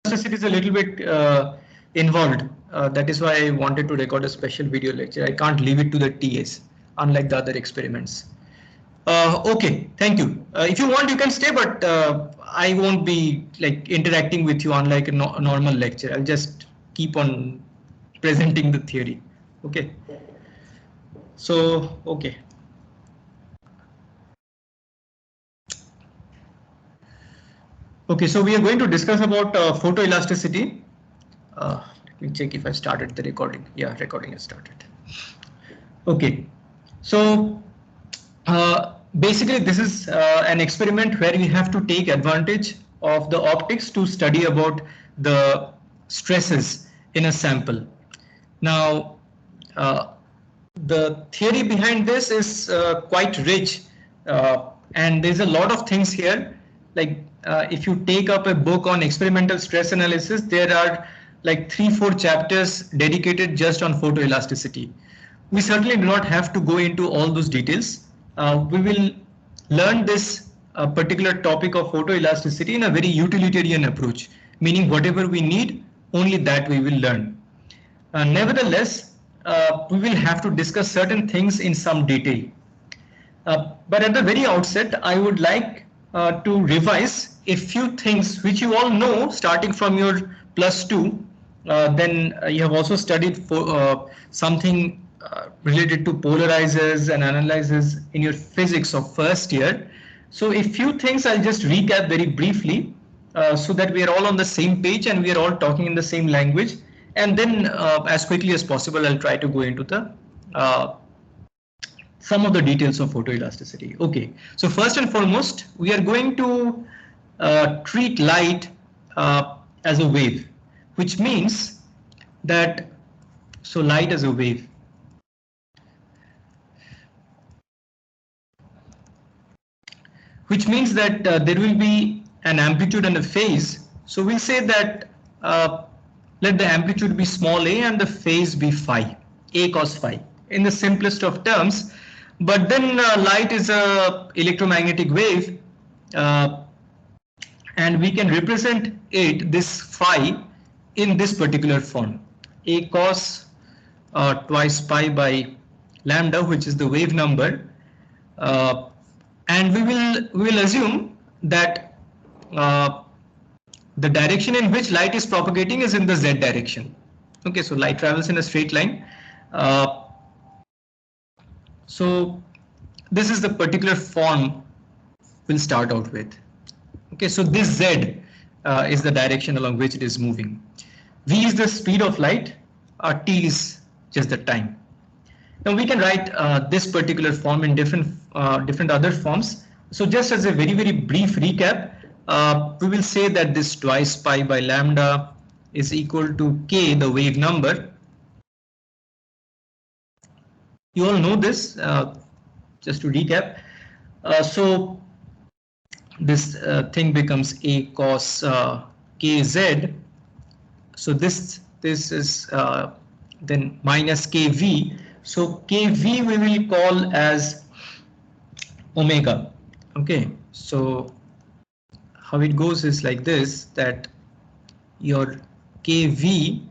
photoelasticity is a little bit involved. That is why I wanted to record a special video lecture. I can't leave it to the TAs, unlike the other experiments. Okay, thank you. If you want, you can stay, but I won't be like interacting with you unlike a normal lecture. I'll just keep on presenting the theory. Okay. So, okay. Okay, so we are going to discuss about photoelasticity. Let me check if I started the recording. Yeah, recording has started. Okay, so basically this is an experiment where we have to take advantage of the optics to study about the stresses in a sample. Now, the theory behind this is quite rich, and there's a lot of things here. Like if you take up a book on experimental stress analysis, there are like 3-4 chapters dedicated just on photoelasticity. We certainly do not have to go into all those details. We will learn this particular topic of photoelasticity in a very utilitarian approach, meaning whatever we need, only that we will learn. Nevertheless, we will have to discuss certain things in some detail. But at the very outset, I would like to revise a few things which you all know starting from your +2. Then you have also studied for something related to polarizers and analyzers in your physics of first year. So a few things I'll just recap very briefly so that we are all on the same page and we are all talking in the same language. And then as quickly as possible, I'll try to go into the some of the details of photoelasticity. Okay, so first and foremost, we are going to treat light as a wave, which means that, so light as a wave. Which means that there will be an amplitude and a phase. So we'll say that let the amplitude be small a and the phase be phi, a cos phi, in the simplest of terms. But then light is a electromagnetic wave, and we can represent it, this phi, in this particular form, a cos twice pi by lambda, which is the wave number, and we will assume that the direction in which light is propagating is in the z direction. Okay, so light travels in a straight line. So this is the particular form we'll start out with. Okay, so this z is the direction along which it is moving. V is the speed of light, t is just the time. Now we can write this particular form in different other forms. So just as a very brief recap, we will say that this twice pi by lambda is equal to k, the wave number. You all know this, just to recap. So this thing becomes a cos kz. So this is then minus kv. So kv we will call as omega. Okay, so how it goes is like this, that your kv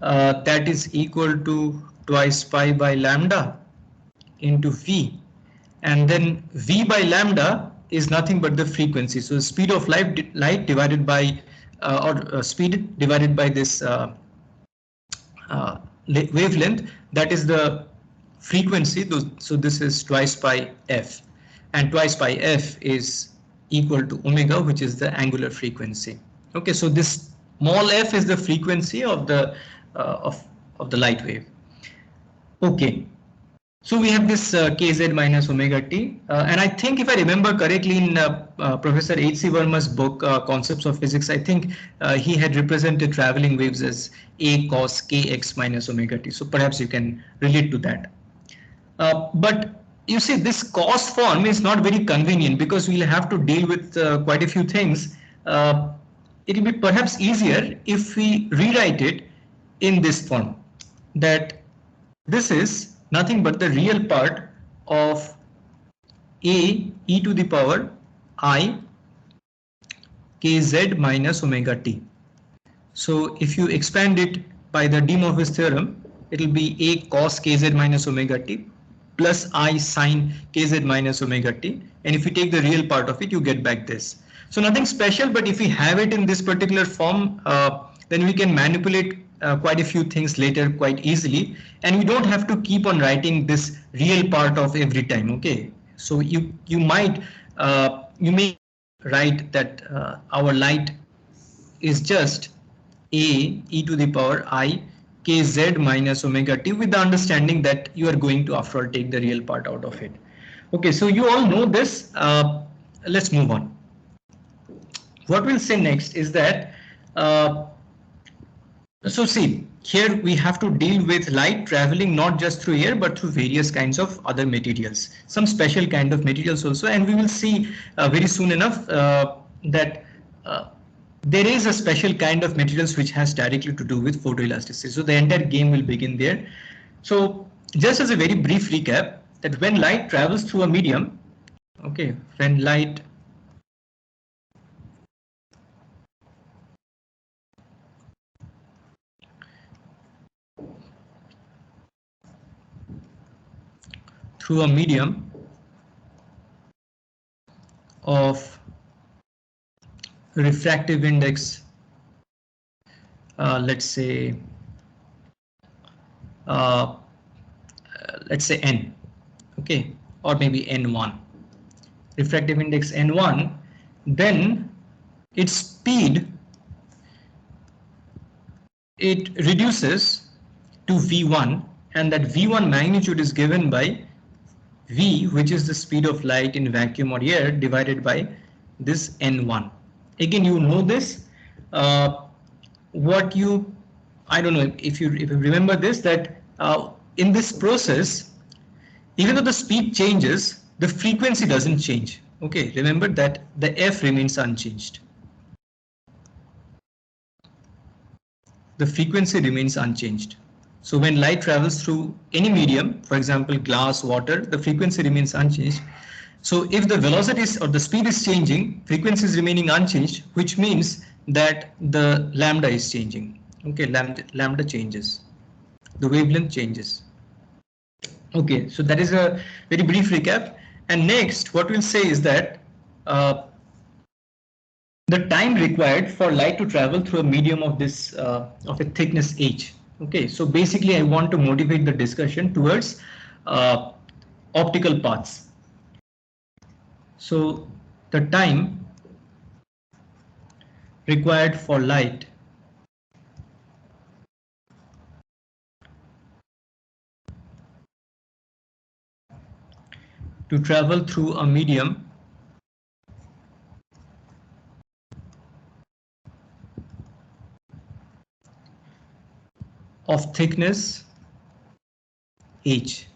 that is equal to twice pi by lambda into v, and then v by lambda is nothing but the frequency. So the speed of light divided by speed divided by this wavelength, that is the frequency. So this is twice pi f, and twice pi f is equal to omega, which is the angular frequency. Okay, so this small f is the frequency of the light wave. Okay, so we have this kz minus omega t, and I think if I remember correctly in Professor H.C. Verma's book Concepts of Physics, I think he had represented traveling waves as a cos kx minus omega t. So perhaps you can relate to that. But you see, this cos form is not very convenient because we'll have to deal with quite a few things. It will be perhaps easier if we rewrite it in this form, that this is nothing but the real part of a e to the power I kz minus omega t. So if you expand it by the De Morvis theorem, it will be a cos kz minus omega t plus I sine kz minus omega t. And if you take the real part of it, you get back this. So nothing special, but if we have it in this particular form, then we can manipulate quite a few things later quite easily. And we don't have to keep on writing this real part of every time. Okay, so you may write that our light is just a e to the power I kz minus omega t, with the understanding that you are going to after all take the real part out of it. Okay, so you all know this. Let's move on. What we'll say next is that so see, here we have to deal with light traveling not just through air but through various kinds of other materials, some special kind of materials also, and we will see very soon enough that there is a special kind of materials which has directly to do with photoelasticity. So the entire game will begin there. So just as a very brief recap, that when light travels through a medium, okay, when light through a medium of refractive index, let's say n, okay, or maybe n1, refractive index n1, then its speed, it reduces to v1, and that v1 magnitude is given by v, which is the speed of light in vacuum or air, divided by this n1. Again, you know this. I don't know if you remember this, that in this process, even though the speed changes, the frequency doesn't change. Okay, remember that the f remains unchanged. The frequency remains unchanged. So when light travels through any medium, for example, glass, water, the frequency remains unchanged. So if the velocity or the speed is changing, frequency is remaining unchanged, which means that the lambda is changing. Okay, lambda changes, the wavelength changes. Okay, so that is a very brief recap. And next, what we'll say is that the time required for light to travel through a medium of this of a thickness h. Okay, so basically I want to motivate the discussion towards optical paths. So the time required for light to travel through a medium of thickness h.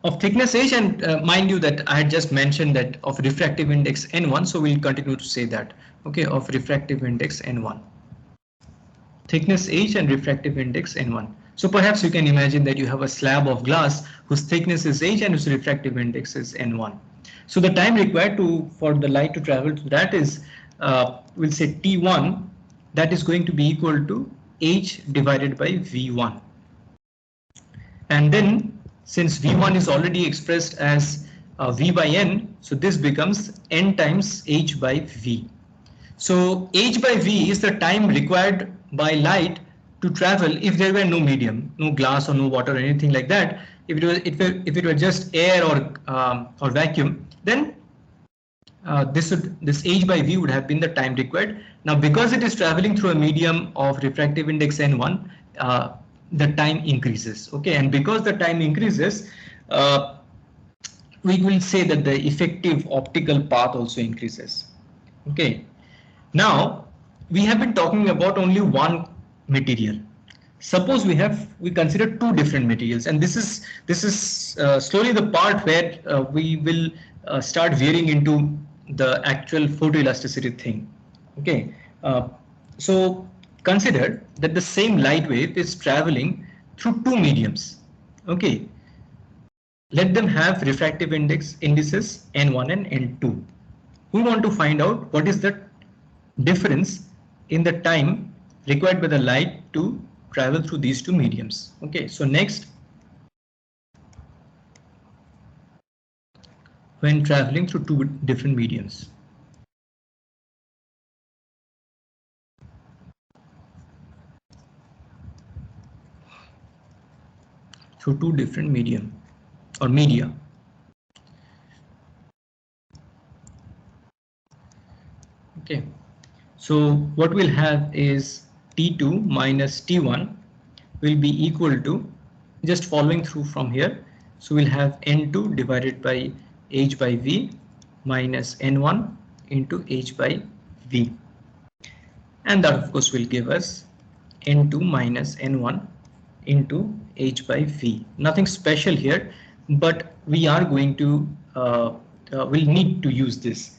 Of thickness h, and mind you that I had just mentioned that of refractive index n1, so we'll continue to say that. Okay, of refractive index n1. Thickness h and refractive index n1. So perhaps you can imagine that you have a slab of glass whose thickness is h and whose refractive index is n1. So the time required for the light to travel to that is, we'll say t1, that is going to be equal to h divided by v1. And then since v1 is already expressed as v by n, so this becomes n times h by v. So h by v is the time required by light to travel if there were no medium, no glass or no water or anything like that. If it were just air or vacuum, then this h by v would have been the time required. Now because it is traveling through a medium of refractive index n1, the time increases. Okay, and because the time increases, we will say that the effective optical path also increases. Okay, now we have been talking about only one material. Suppose we consider two different materials, and this is slowly the part where we will start veering into the actual photoelasticity thing. Okay, so consider that the same light wave is traveling through two mediums. Okay, let them have refractive indices n1 and n2. We want to find out what is the difference in the time required by the light to travel through these two mediums. Okay, so next, when traveling through two different mediums. Through two different medium or media. Okay, so what we'll have is T2 minus T1 will be equal to, just following through from here, so we'll have N2 divided by H by V minus N1 into H by V, and that of course will give us N2 minus N1 into H by V. Nothing special here, but we are going to will need to use this.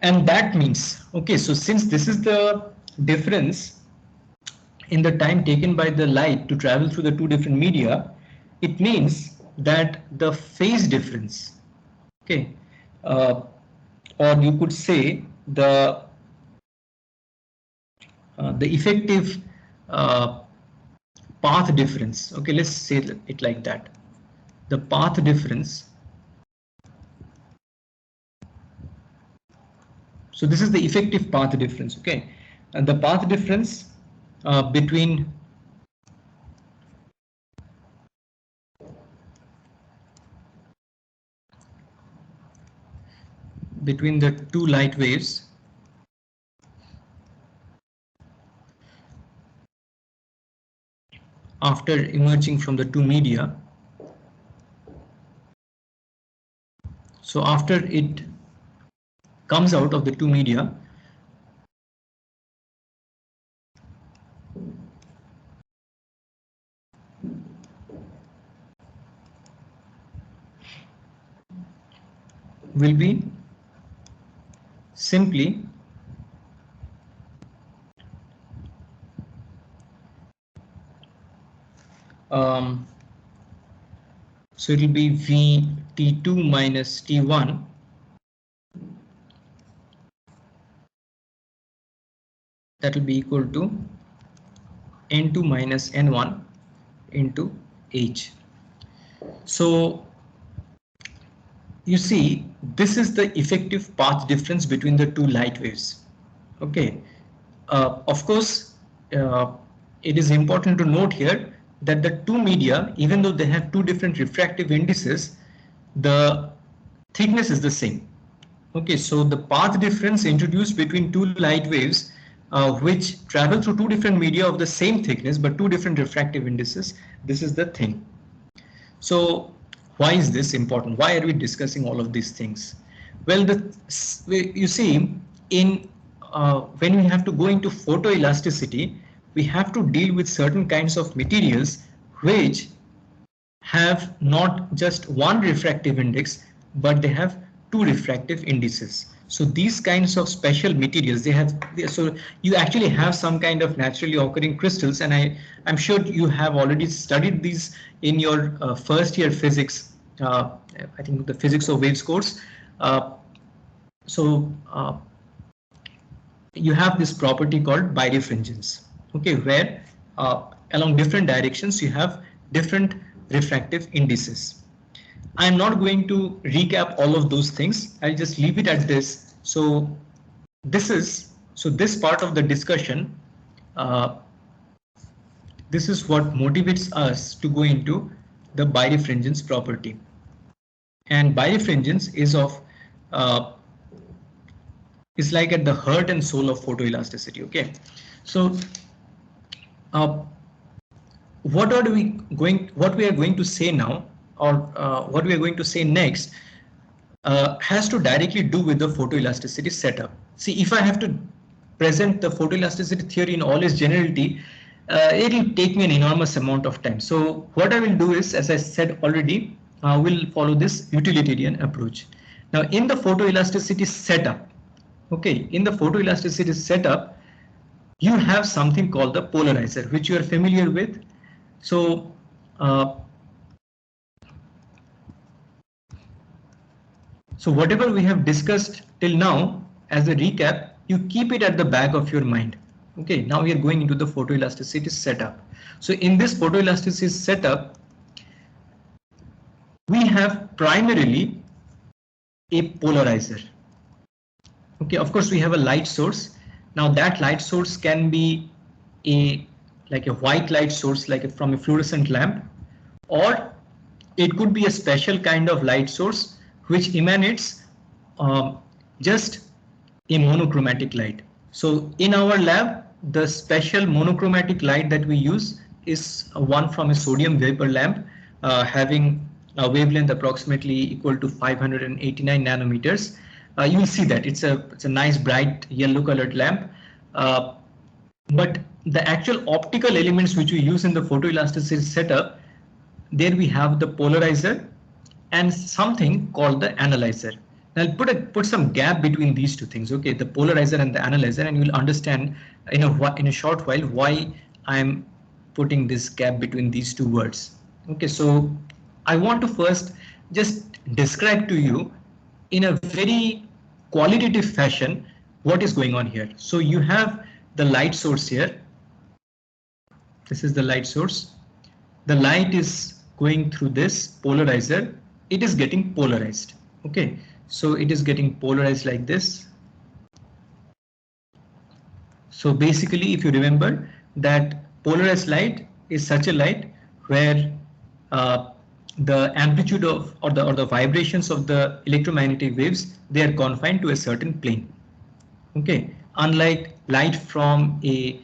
And that means, okay, so since this is the difference in the time taken by the light to travel through the two different media, it means that the phase difference, okay, or you could say the effective path difference, okay, let's say it like that, the path difference. So this is the effective path difference, okay, and the path difference between the two light waves after emerging from the two media. So after it comes out of the two media, will be simply so it will be V T2 minus T1 that will be equal to N2 minus N1 into H. So you see, this is the effective path difference between the two light waves. Okay, of course, it is important to note here that the two media, even though they have two different refractive indices, the thickness is the same. Okay, so the path difference introduced between two light waves which travel through two different media of the same thickness but two different refractive indices, this is the thing. So why is this important? Why are we discussing all of these things? Well, you see, in when we have to go into photoelasticity, we have to deal with certain kinds of materials which have not just one refractive index, but they have two refractive indices. So these kinds of special materials, so you actually have some kind of naturally occurring crystals, and I'm sure you have already studied these in your first year physics, I think the physics of waves course. So you have this property called birefringence, okay, where along different directions you have different refractive indices. I'm not going to recap all of those things. I'll just leave it at this. So this part of the discussion, this is what motivates us to go into the birefringence property. And birefringence is like at the heart and soul of photoelasticity. Okay, so what we are going to say now, or what we are going to say next, has to directly do with the photoelasticity setup. See, if I have to present the photoelasticity theory in all its generality, it will take me an enormous amount of time. So what I will do is, as I said already, we'll follow this utilitarian approach. Now, in the photoelasticity setup, okay, in the photoelasticity setup, you have something called the polarizer, which you are familiar with. So so whatever we have discussed till now, as a recap, you keep it at the back of your mind. Okay, now we are going into the photoelasticity setup. So in this photoelasticity setup, we have primarily a polarizer. Okay, of course we have a light source. Now that light source can be like a white light source, like from a fluorescent lamp, or it could be a special kind of light source which emanates just a monochromatic light. So in our lab, the special monochromatic light that we use is one from a sodium vapor lamp having a wavelength approximately equal to 589 nanometers. You will see that it's a nice bright yellow colored lamp. But the actual optical elements which we use in the photoelasticity setup, there we have the polarizer and something called the analyzer. Now I'll put some gap between these two things, okay, the polarizer and the analyzer, and you'll understand in a short while why I'm putting this gap between these two words. Okay, so I want to first just describe to you in a very qualitative fashion what is going on here. So you have the light source here. This is the light source. The light is going through this polarizer. It is getting polarized. Okay, so it is getting polarized like this. So basically, if you remember that polarized light is such a light where the amplitude of or the vibrations of the electromagnetic waves, they are confined to a certain plane. Okay, unlike light from a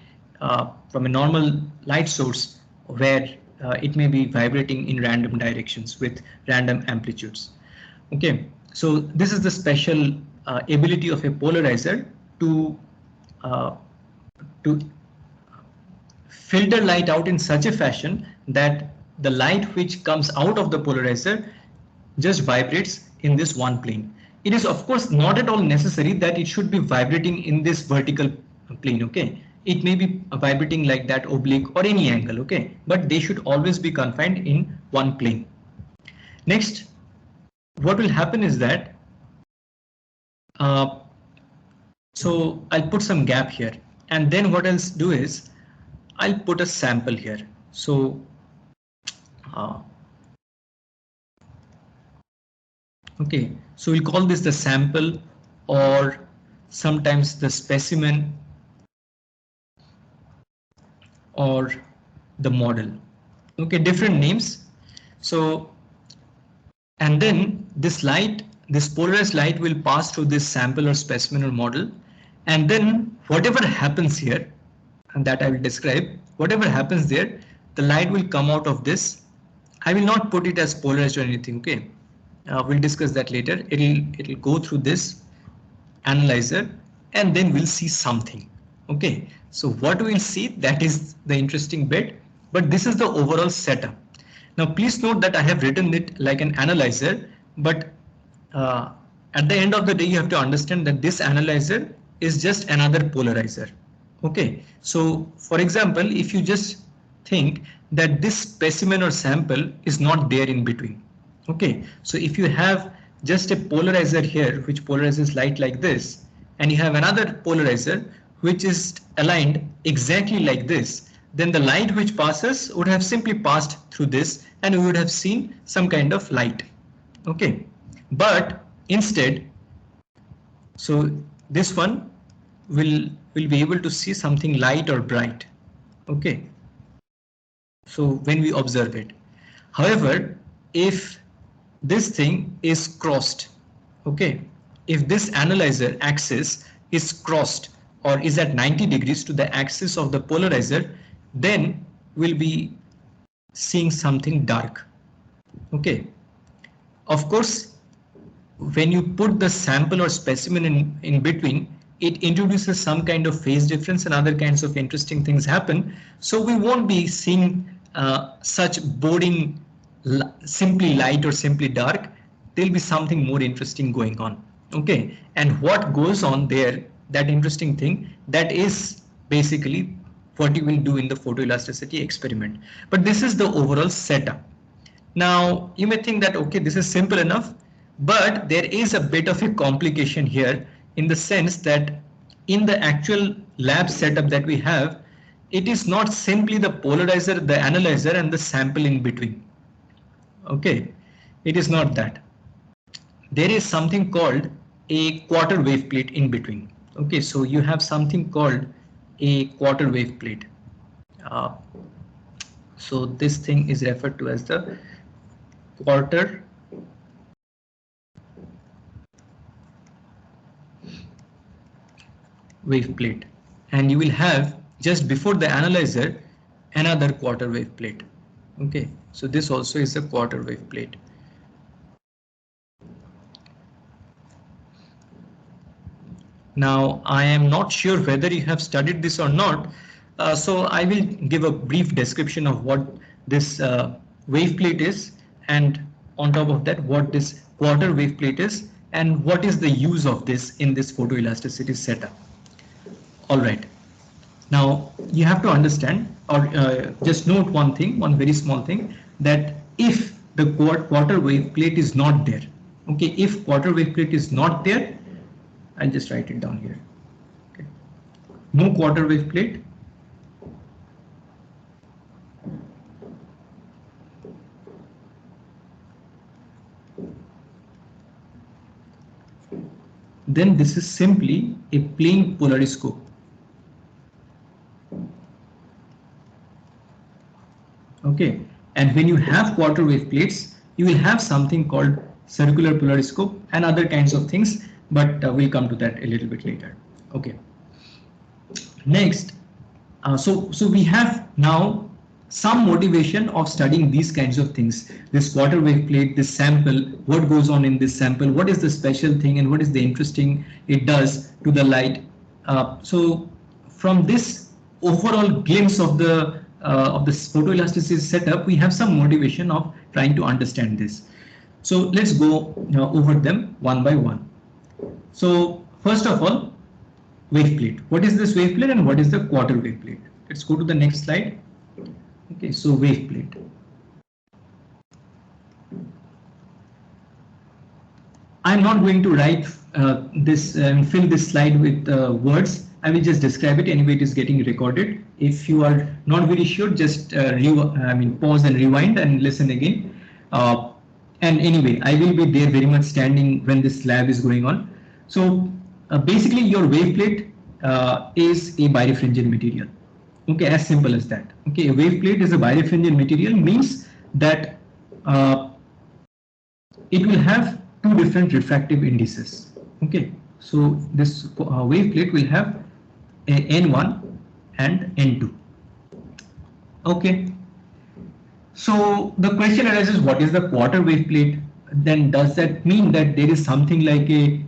normal light source where it may be vibrating in random directions with random amplitudes. Okay, so this is the special ability of a polarizer to filter light out in such a fashion that the light which comes out of the polarizer just vibrates in this one plane. It is of course not at all necessary that it should be vibrating in this vertical plane. Okay, it may be vibrating like that, oblique or any angle. Okay, but they should always be confined in one plane. Next, what will happen is that so I'll put some gap here, and then what I'll do is I'll put a sample here. So okay, so we'll call this the sample or sometimes the specimen or the model. Okay, different names. So and then this light, this polarized light will pass through this sample or specimen or model, and then whatever happens here, and that I will describe, whatever happens there, the light will come out of this. I will not put it as polarized or anything. Okay, we'll discuss that later. It'll go through this analyzer, and then we'll see something. Okay, so what we'll see, that is the interesting bit, but this is the overall setup. Now please note that I have written it like an analyzer, but at the end of the day you have to understand that this analyzer is just another polarizer. Okay, so for example, if you just think that this specimen or sample is not there in between. Okay, so if you have just a polarizer here which polarizes light like this, and you have another polarizer which is aligned exactly like this, then the light which passes would have simply passed through this and we would have seen some kind of light. Okay, but instead, so this one will be able to see something light or bright. Okay, so when we observe it. However, if this thing is crossed, okay, if this analyzer axis is crossed or is at 90 degrees to the axis of the polarizer, then we'll be seeing something dark. Okay, of course, when you put the sample or specimen in between, it introduces some kind of phase difference and other kinds of interesting things happen. So we won't be seeing such boring simply light or simply dark. There'll be something more interesting going on. Okay, and what goes on there, that interesting thing, that is basically what you will do in the photoelasticity experiment. But this is the overall setup. Now you may think that okay, this is simple enough, but there is a bit of a complication here in the sense that in the actual lab setup that we have, it is not simply the polarizer, the analyzer, and the sample in between. Okay, it is not that. There is something called a quarter wave plate in between. Okay, so you have something called a quarter wave plate. So this thing is referred to as the quarter wave plate, and you will have just before the analyzer another quarter wave plate. Okay, so this also is a quarter wave plate. Now I am not sure whether you have studied this or not, so I will give a brief description of what this wave plate is, and on top of that what this quarter wave plate is and what is the use of this in this photoelasticity setup. All right. Now you have to understand, or just note one thing, one very small thing, that if the quarter wave plate is not there, okay, if quarter wave plate is not there, I'll just write it down here. Okay. No quarter wave plate. Then this is simply a plain polariscope. Okay, and when you have quarter wave plates, you will have something called circular polariscope and other kinds of things, but we'll come to that a little bit later. Okay. Next, so we have now some motivation of studying these kinds of things. This quarter wave plate, this sample, what goes on in this sample, what is the special thing and what is the interesting it does to the light. So from this overall glimpse of this photoelasticity setup, we have some motivation of trying to understand this. So let's go over them one by one. So first of all, wave plate. What is this wave plate and what is the quarter wave plate? Let's go to the next slide. Okay, so wave plate. I'm not going to write fill this slide with words. I will just describe it. Anyway, it is getting recorded. If you are not very sure, just pause and rewind and listen again. And anyway, I will be there very much standing when this lab is going on. So basically, your wave plate is a birefringent material. Okay, as simple as that. Okay, a wave plate is a birefringent material, means that it will have two different refractive indices. Okay, so this wave plate will have a N1 and N2. Okay, so the question arises, what is the quarter wave plate? Then does that mean that there is something like a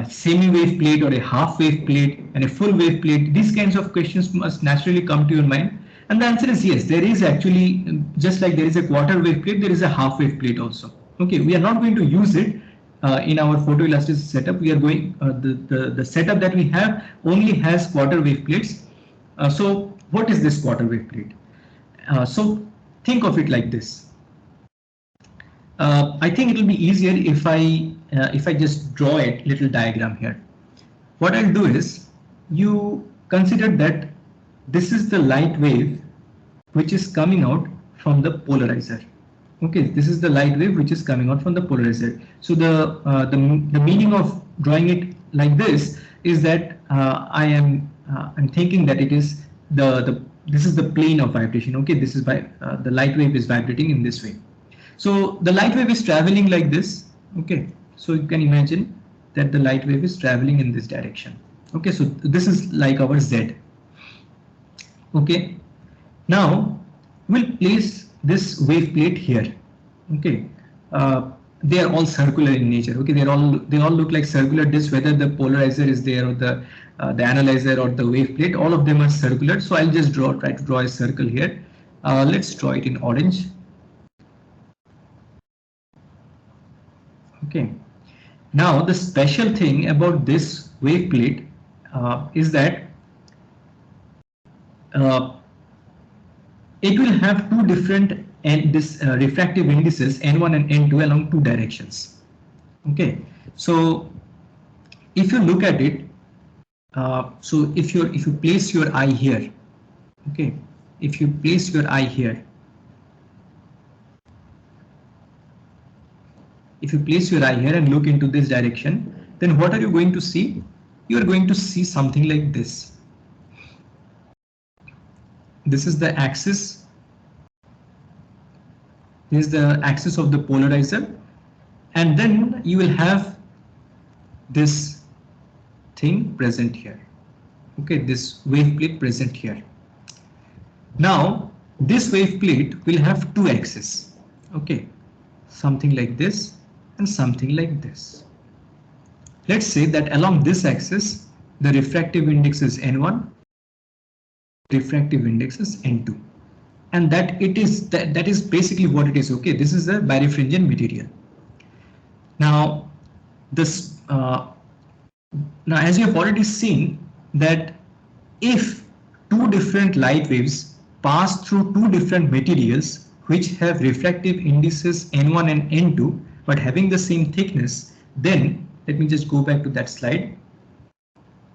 semi-wave plate or a half wave plate and a full wave plate? These kinds of questions must naturally come to your mind. And the answer is yes, there is actually, just like there is a quarter wave plate, there is a half wave plate also. Okay, we are not going to use it in our photoelasticity setup. We are going, the setup that we have only has quarter wave plates. So what is this quarter wave plate? So think of it like this. I think it will be easier if I just draw a little diagram here. What I'll do is, you consider that this is the light wave which is coming out from the polarizer. Okay, this is the light wave which is coming out from the polarizer. So the meaning of drawing it like this is that I'm thinking that it is this is the plane of vibration. Okay, this is by the light wave is vibrating in this way. So the light wave is traveling like this. Okay, so you can imagine that the light wave is traveling in this direction. Okay, so this is like our Z. Okay, now we'll place this wave plate here. Okay, they are all circular in nature. Okay, they all look like circular discs, whether the polarizer is there or the analyzer or the wave plate. All of them are circular. So I'll just try to draw a circle here. Let's draw it in orange. Okay, now the special thing about this wave plate is that it will have two different refractive indices, N1 and N2, along two directions. Okay, so if you look at it, So if you place your eye here, okay, if you place your eye here, if you place your eye here and look into this direction, then what are you going to see? You are going to see something like this. This is the axis. This is the axis of the polarizer, and then you will have this thing present here. Okay, this wave plate present here. Now this wave plate will have two axes. Okay, something like this and something like this. Let's say that along this axis the refractive index is N1, refractive index is N2, and that is basically what it is. Okay, this is a birefringent material. Now this now as you have already seen that if two different light waves pass through two different materials which have refractive indices N1 and N2 but having the same thickness, then let me just go back to that slide.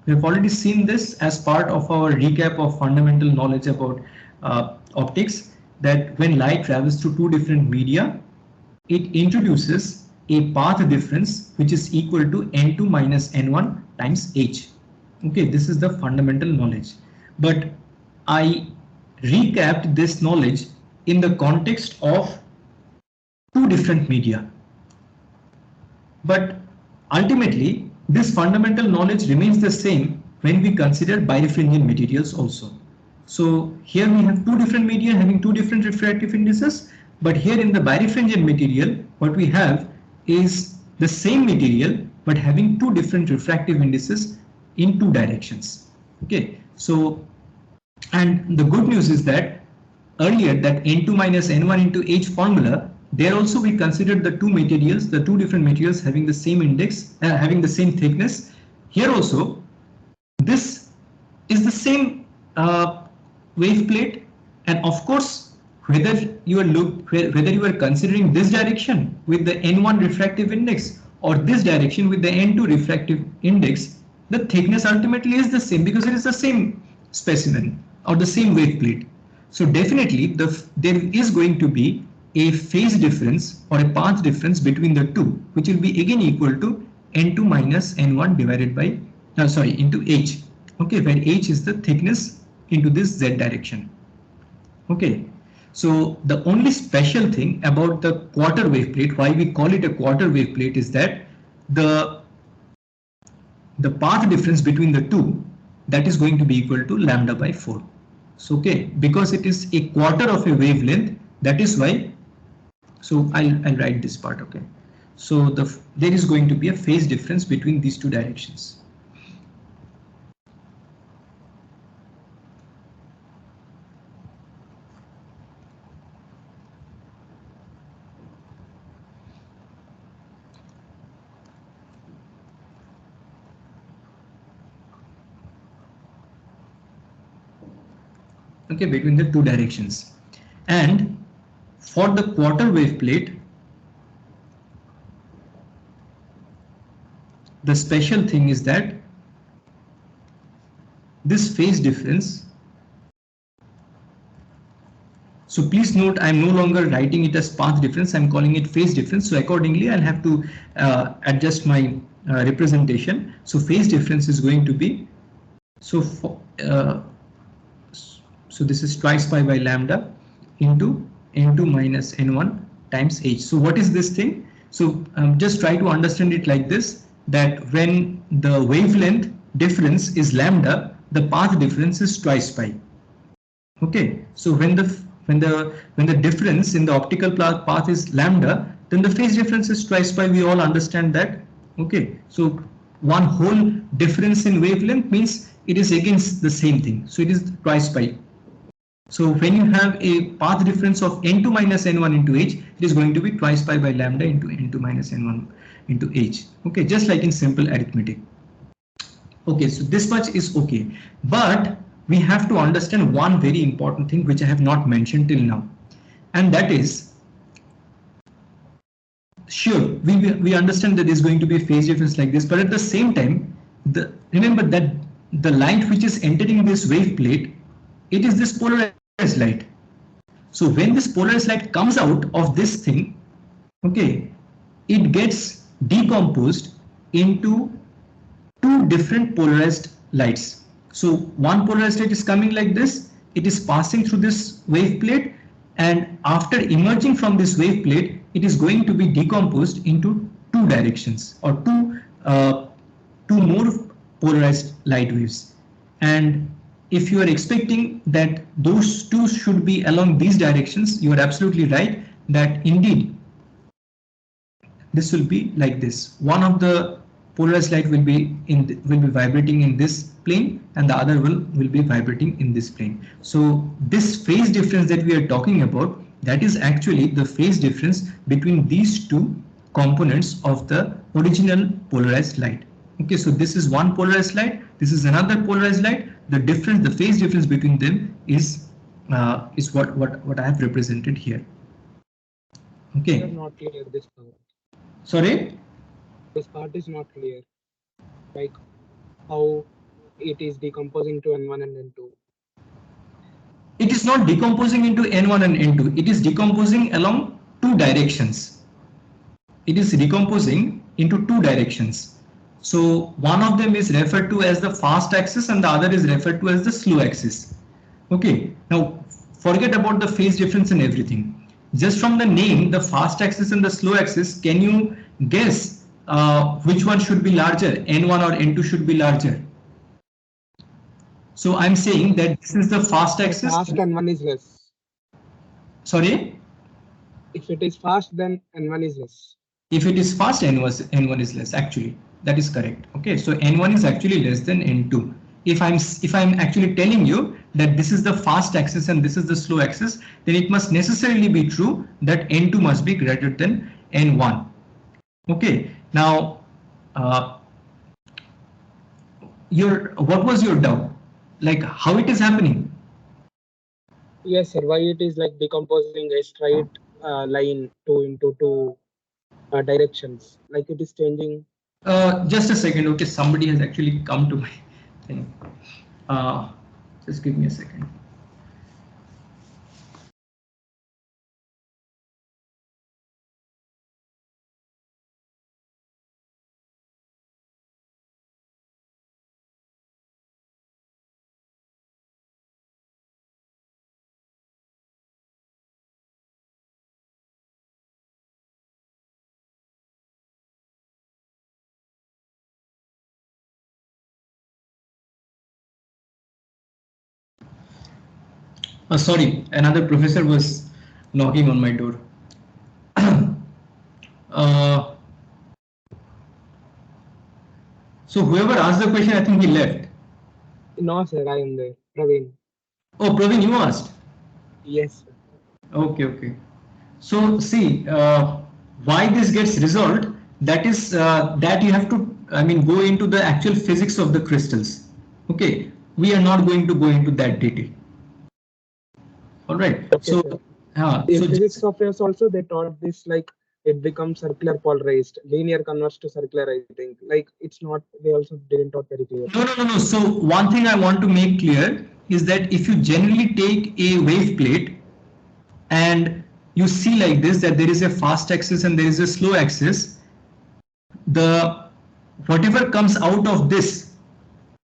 We have already seen this as part of our recap of fundamental knowledge about optics, that when light travels through two different media, it introduces a path difference which is equal to N2 minus N1 times H. Okay, this is the fundamental knowledge, but I recapped this knowledge in the context of two different media. But ultimately, this fundamental knowledge remains the same when we consider birefringent materials also. So here we have two different media having two different refractive indices, but here in the birefringent material, what we have is the same material but having two different refractive indices in two directions. Okay, so and the good news is that earlier that N2 minus N1 into H formula, there also we considered the two materials, the two different materials having the same index, having the same thickness. Here also, this is the same wave plate, and of course, whether you are considering this direction with the N1 refractive index or this direction with the N2 refractive index, the thickness ultimately is the same because it is the same specimen or the same wave plate. So definitely there is going to be a phase difference or a path difference between the two, which will be again equal to N2 minus N1 divided by into H. Okay, where H is the thickness into this Z direction. Okay, so the only special thing about the quarter wave plate, why we call it a quarter wave plate, is that the path difference between the two, that is going to be equal to lambda by 4. So okay, because it is a quarter of a wavelength, that is why. So I'll write this part. Okay, so there is going to be a phase difference between these two directions. Okay, between the two directions. And for the quarter wave plate, the special thing is that this phase difference, so please note I'm no longer writing it as path difference, I'm calling it phase difference. So accordingly I'll have to adjust my representation. So phase difference is going to be, so this is twice pi by lambda into N2 minus N1 times H. So what is this thing? So just try to understand it like this, that when the wavelength difference is lambda, the path difference is twice pi. Okay, so when the difference in the optical path is lambda, then the phase difference is twice pi. We all understand that. Okay, so one whole difference in wavelength means it is against the same thing, so it is twice pi. So when you have a path difference of N2 minus N1 into H, it is going to be twice pi by lambda into N2 minus N1 into H. Okay, just like in simple arithmetic. Okay, so this much is okay, but we have to understand one very important thing which I have not mentioned till now, and that is, sure, we understand that there is going to be a phase difference like this, but at the same time, remember that the light which is entering this wave plate, it is this polarized light. So when this polarized light comes out of this thing, okay, it gets decomposed into two different polarized lights. So one polarized light is coming like this, it is passing through this wave plate, and after emerging from this wave plate, it is going to be decomposed into two directions, or two more polarized light waves. And if you are expecting that those two should be along these directions, you are absolutely right that indeed this will be like this. One of the polarized light will be vibrating in this plane, and the other will be vibrating in this plane. So this phase difference that we are talking about, that is actually the phase difference between these two components of the original polarized light. Okay, so this is one polarized light, this is another polarized light. The difference, the phase difference between them is what I have represented here. Okay. Not clear this part. Sorry? This part is not clear. Like how it is decomposing to N1 and N2. It is not decomposing into N1 and N2. It is decomposing along two directions. It is decomposing into two directions. So one of them is referred to as the fast axis and the other is referred to as the slow axis. Okay, now forget about the phase difference and everything. Just from the name, the fast axis and the slow axis, can you guess which one should be larger? N1 or N2 should be larger? So I'm saying that this is the fast axis. Fast N1 is less. Sorry? If it is fast, then N1 is less. If it is fast, N1 is less, actually. That is correct. Okay, so N1 is actually less than N2. If I'm actually telling you that this is the fast axis and this is the slow axis, then it must necessarily be true that N2 must be greater than N1. Okay, now what was your doubt? Like how it is happening? Yes, sir. Why it is like decomposing a straight line into two directions? Like it is changing. Just a second. Okay, somebody has actually come to my thing. Just give me a second. Sorry, another professor was knocking on my door. So whoever asked the question, I think he left. No, sir. I am there. Praveen. Oh, Praveen, you asked? Yes, sir. Okay, okay. So see, why this gets resolved, that is that you have to, I mean, go into the actual physics of the crystals. Okay, we are not going to go into that detail. All right. Okay, so in physics of yours also they taught this, like it becomes circular polarized, linear converts to circular. I think like it's not. They also didn't taught very clear. No. So one thing I want to make clear is that if you generally take a wave plate and you see like this, that there is a fast axis and there is a slow axis, the whatever comes out of this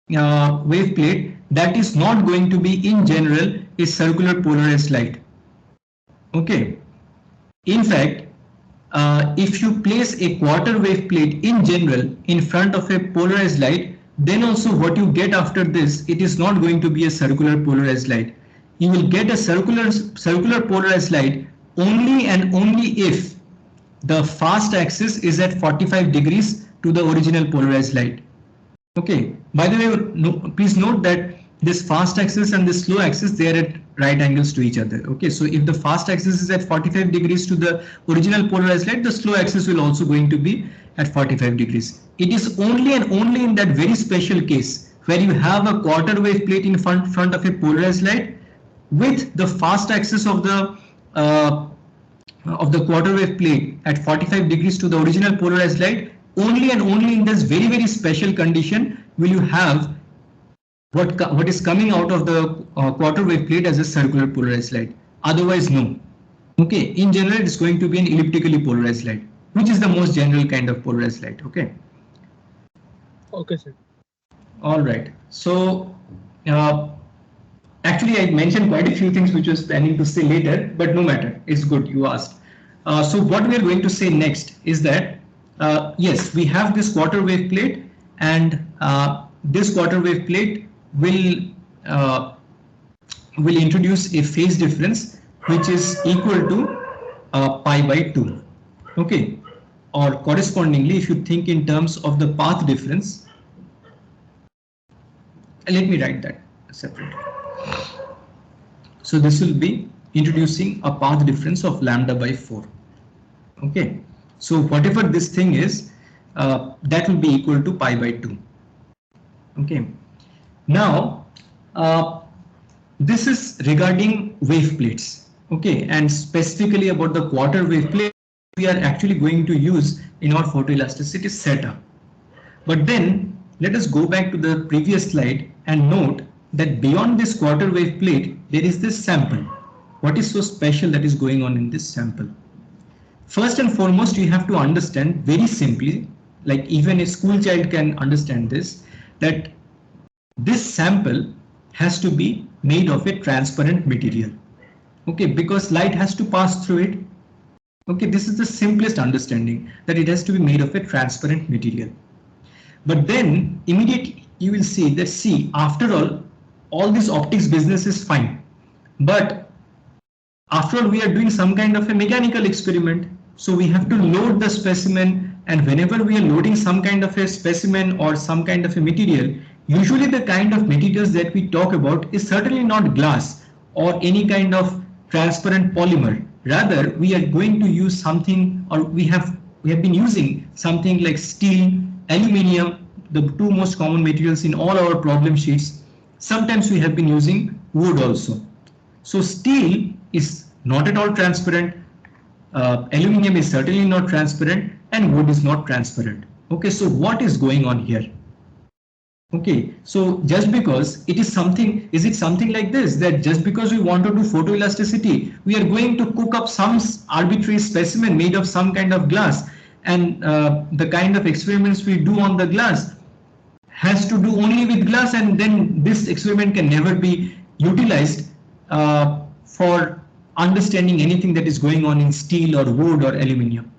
wave plate, that is not going to be in general a circular polarized light. Okay, in fact, if you place a quarter wave plate in general in front of a polarized light, then also what you get after this, it is not going to be a circular polarized light. You will get a circular polarized light only and only if the fast axis is at 45 degrees to the original polarized light. Okay, by the way, please note that this fast axis and this slow axis, they are at right angles to each other. Okay, so if the fast axis is at 45 degrees to the original polarized light, the slow axis will also going to be at 45 degrees. It is only and only in that very special case where you have a quarter wave plate in front of a polarized light with the fast axis of the quarter wave plate at 45 degrees to the original polarized light, only and only in this very special condition will you have what is coming out of the quarter wave plate as a circular polarized light. Otherwise, no. Okay, in general, it's going to be an elliptically polarized light, which is the most general kind of polarized light. Okay. Okay, sir. All right. So actually, I mentioned quite a few things which I was planning to say later, but no matter. It's good you asked. So what we are going to say next is that yes, we have this quarter wave plate, and this quarter wave plate uh, will introduce a phase difference which is equal to pi by 2. Okay, or correspondingly, if you think in terms of the path difference, let me write that separately. So this will be introducing a path difference of lambda by 4. Okay, so whatever this thing is, that will be equal to pi by 2. Okay, now this is regarding wave plates. Okay, and specifically about the quarter wave plate we are actually going to use in our photoelasticity setup. But then let us go back to the previous slide and note that beyond this quarter wave plate there is this sample. What is so special that is going on in this sample? First and foremost, you have to understand very simply, like even a school child can understand this, that this sample has to be made of a transparent material. Okay, because light has to pass through it. Okay, this is the simplest understanding, that it has to be made of a transparent material. But then immediately you will see that, see, after all this optics business is fine, but after all we are doing some kind of a mechanical experiment, so we have to load the specimen, and whenever we are loading some kind of a specimen or some kind of a material, usually the kind of materials that we talk about is certainly not glass or any kind of transparent polymer. Rather, we are going to use something, or we have been using something like steel, aluminium, the two most common materials in all our problem sheets. Sometimes we have been using wood also. So steel is not at all transparent, aluminium is certainly not transparent, and wood is not transparent. Okay, so what is going on here? Okay, so just because it is something, is it something like this, that just because we want to do photoelasticity, we are going to cook up some arbitrary specimen made of some kind of glass, and the kind of experiments we do on the glass has to do only with glass, and then this experiment can never be utilized for understanding anything that is going on in steel or wood or aluminium.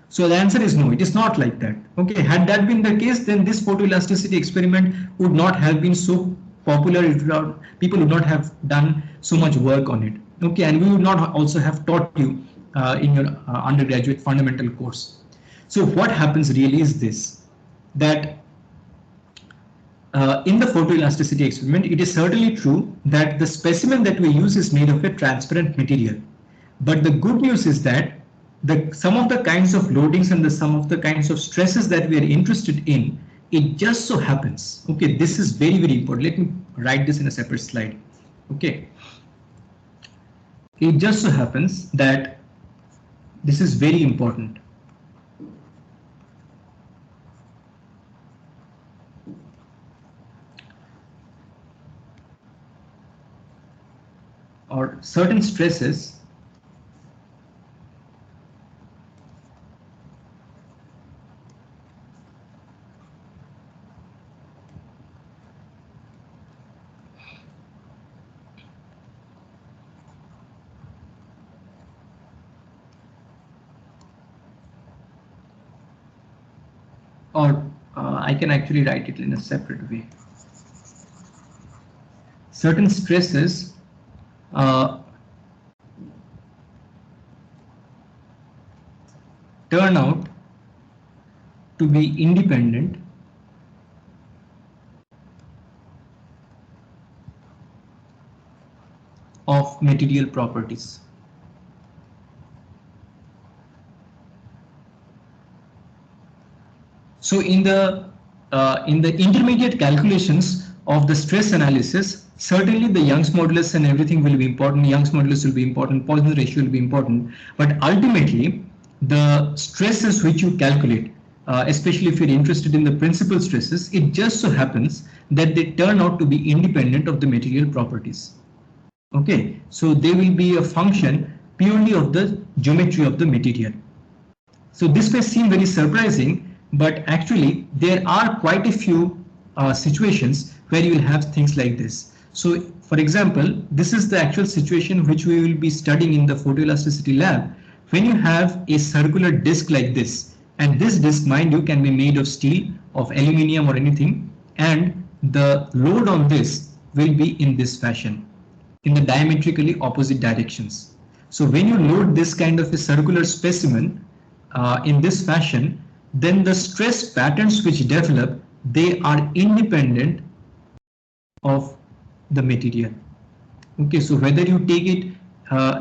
So the answer is no, it is not like that. Okay, had that been the case, then this photoelasticity experiment would not have been so popular. People would not have done so much work on it. Okay, and we would not also have taught you in your undergraduate fundamental course. So what happens really is this, that in the photoelasticity experiment, it is certainly true that the specimen that we use is made of a transparent material. But the good news is that some of the kinds of loadings and some of the kinds of stresses that we are interested in, it just so happens, okay, this is very, very important. Let me write this in a separate slide. Okay. It just so happens that this is very important. Or certain stresses or I can actually write it in a separate way. Certain stresses turn out to be independent of material properties. So in the intermediate calculations of the stress analysis, certainly the Young's modulus and everything will be important. Young's modulus will be important. Poisson ratio will be important. But ultimately, the stresses which you calculate, especially if you're interested in the principal stresses, it just so happens that they turn out to be independent of the material properties. Okay, so they will be a function purely of the geometry of the material. So this may seem very surprising, but actually there are quite a few situations where you will have things like this. So for example, this is the actual situation which we will be studying in the photoelasticity lab. When you have a circular disc like this, and this disc, mind you, can be made of steel, of aluminium or anything, and the load on this will be in this fashion, in the diametrically opposite directions. So when you load this kind of a circular specimen in this fashion, then the stress patterns which develop, they are independent of the material. Okay, so whether you take it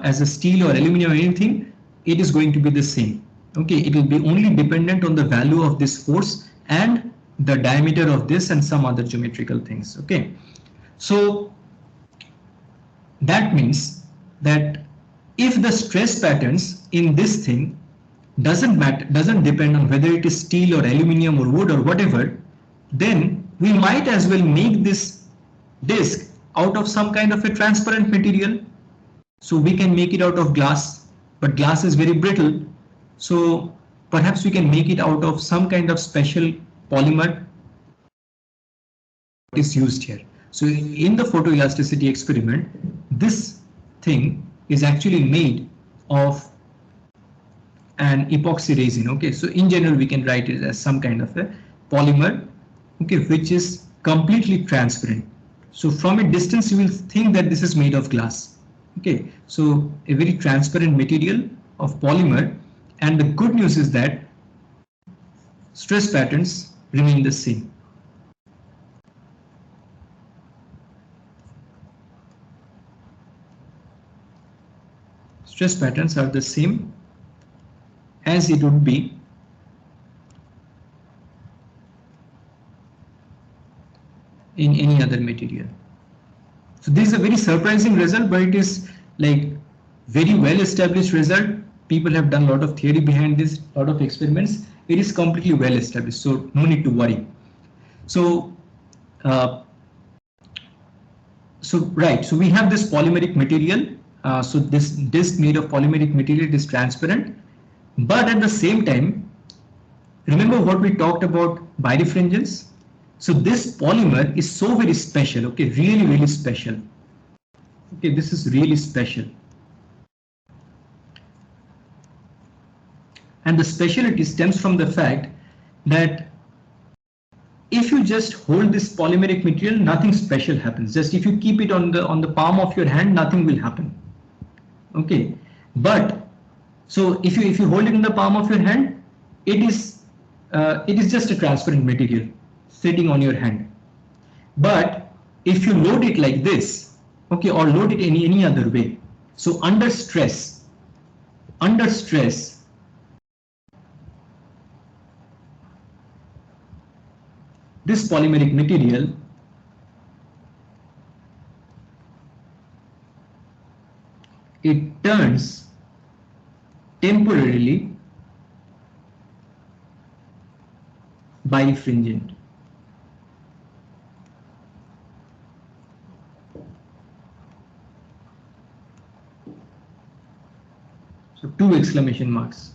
as a steel or aluminum or anything, it is going to be the same. Okay, it will be only dependent on the value of this force and the diameter of this and some other geometrical things. Okay, so that means that if the stress patterns in this thing doesn't depend on whether it is steel or aluminum or wood or whatever, then we might as well make this disc out of some kind of a transparent material. So we can make it out of glass, but glass is very brittle. So perhaps we can make it out of some kind of special polymer is used here. So in the photoelasticity experiment, this thing is actually made of an epoxy resin. Okay, so in general we can write it as some kind of a polymer, okay, which is completely transparent. So from a distance you will think that this is made of glass. Okay, so a very transparent material of polymer, and the good news is that stress patterns remain the same. Stress patterns are the same as it would be in any other material. So this is a very surprising result, but it is like very well established result. People have done a lot of theory behind this, a lot of experiments. It is completely well established, so no need to worry. So so we have this polymeric material. So this disc made of polymeric material is transparent, but at the same time, remember what we talked about birefringence? So this polymer is so very special, okay, really special. Okay, this is really special. And the speciality stems from the fact that if you just hold this polymeric material, nothing special happens. Just if you keep it on the palm of your hand, nothing will happen. Okay, but so if you hold it in the palm of your hand, it is just a transparent material sitting on your hand. But if you load it like this, okay, or load it any other way, so under stress, this polymeric material it turns temporarily birefringent. So 2 exclamation marks.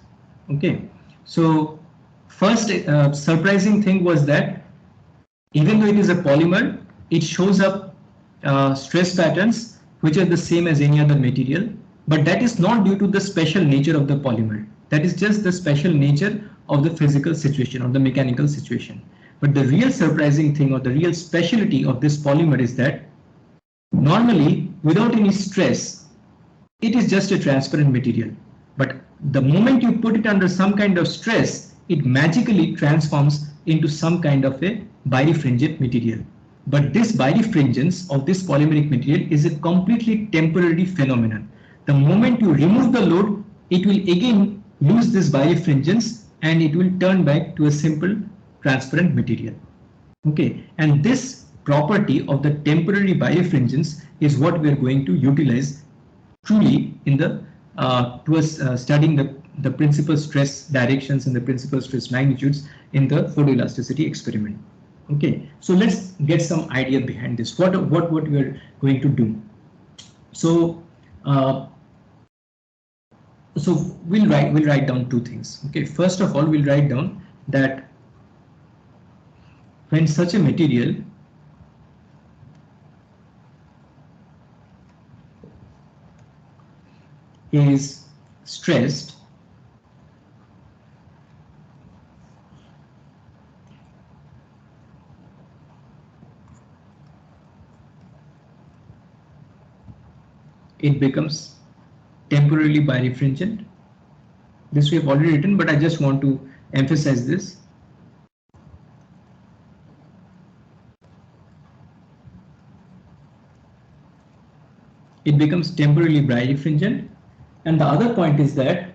Okay, so first surprising thing was that even though it is a polymer, it shows up stress patterns which are the same as any other material, but that is not due to the special nature of the polymer. That is just the special nature of the physical situation or the mechanical situation. But the real surprising thing or the real specialty of this polymer is that normally without any stress, it is just a transparent material. But the moment you put it under some kind of stress, it magically transforms into some kind of a birefringent material. But this birefringence of this polymeric material is a completely temporary phenomenon. The moment you remove the load, it will again lose this birefringence and it will turn back to a simple transparent material. Okay, and this property of the temporary birefringence is what we are going to utilize truly in the studying the the principal stress directions and the principal stress magnitudes in the photoelasticity experiment. Okay, so let's get some idea behind this. What we are going to do. So we'll write down two things. Okay, first of all, we'll write down that when such a material is stressed, it becomes temporarily birefringent. This we have already written, but I just want to emphasize this. It becomes temporarily birefringent. And the other point is that,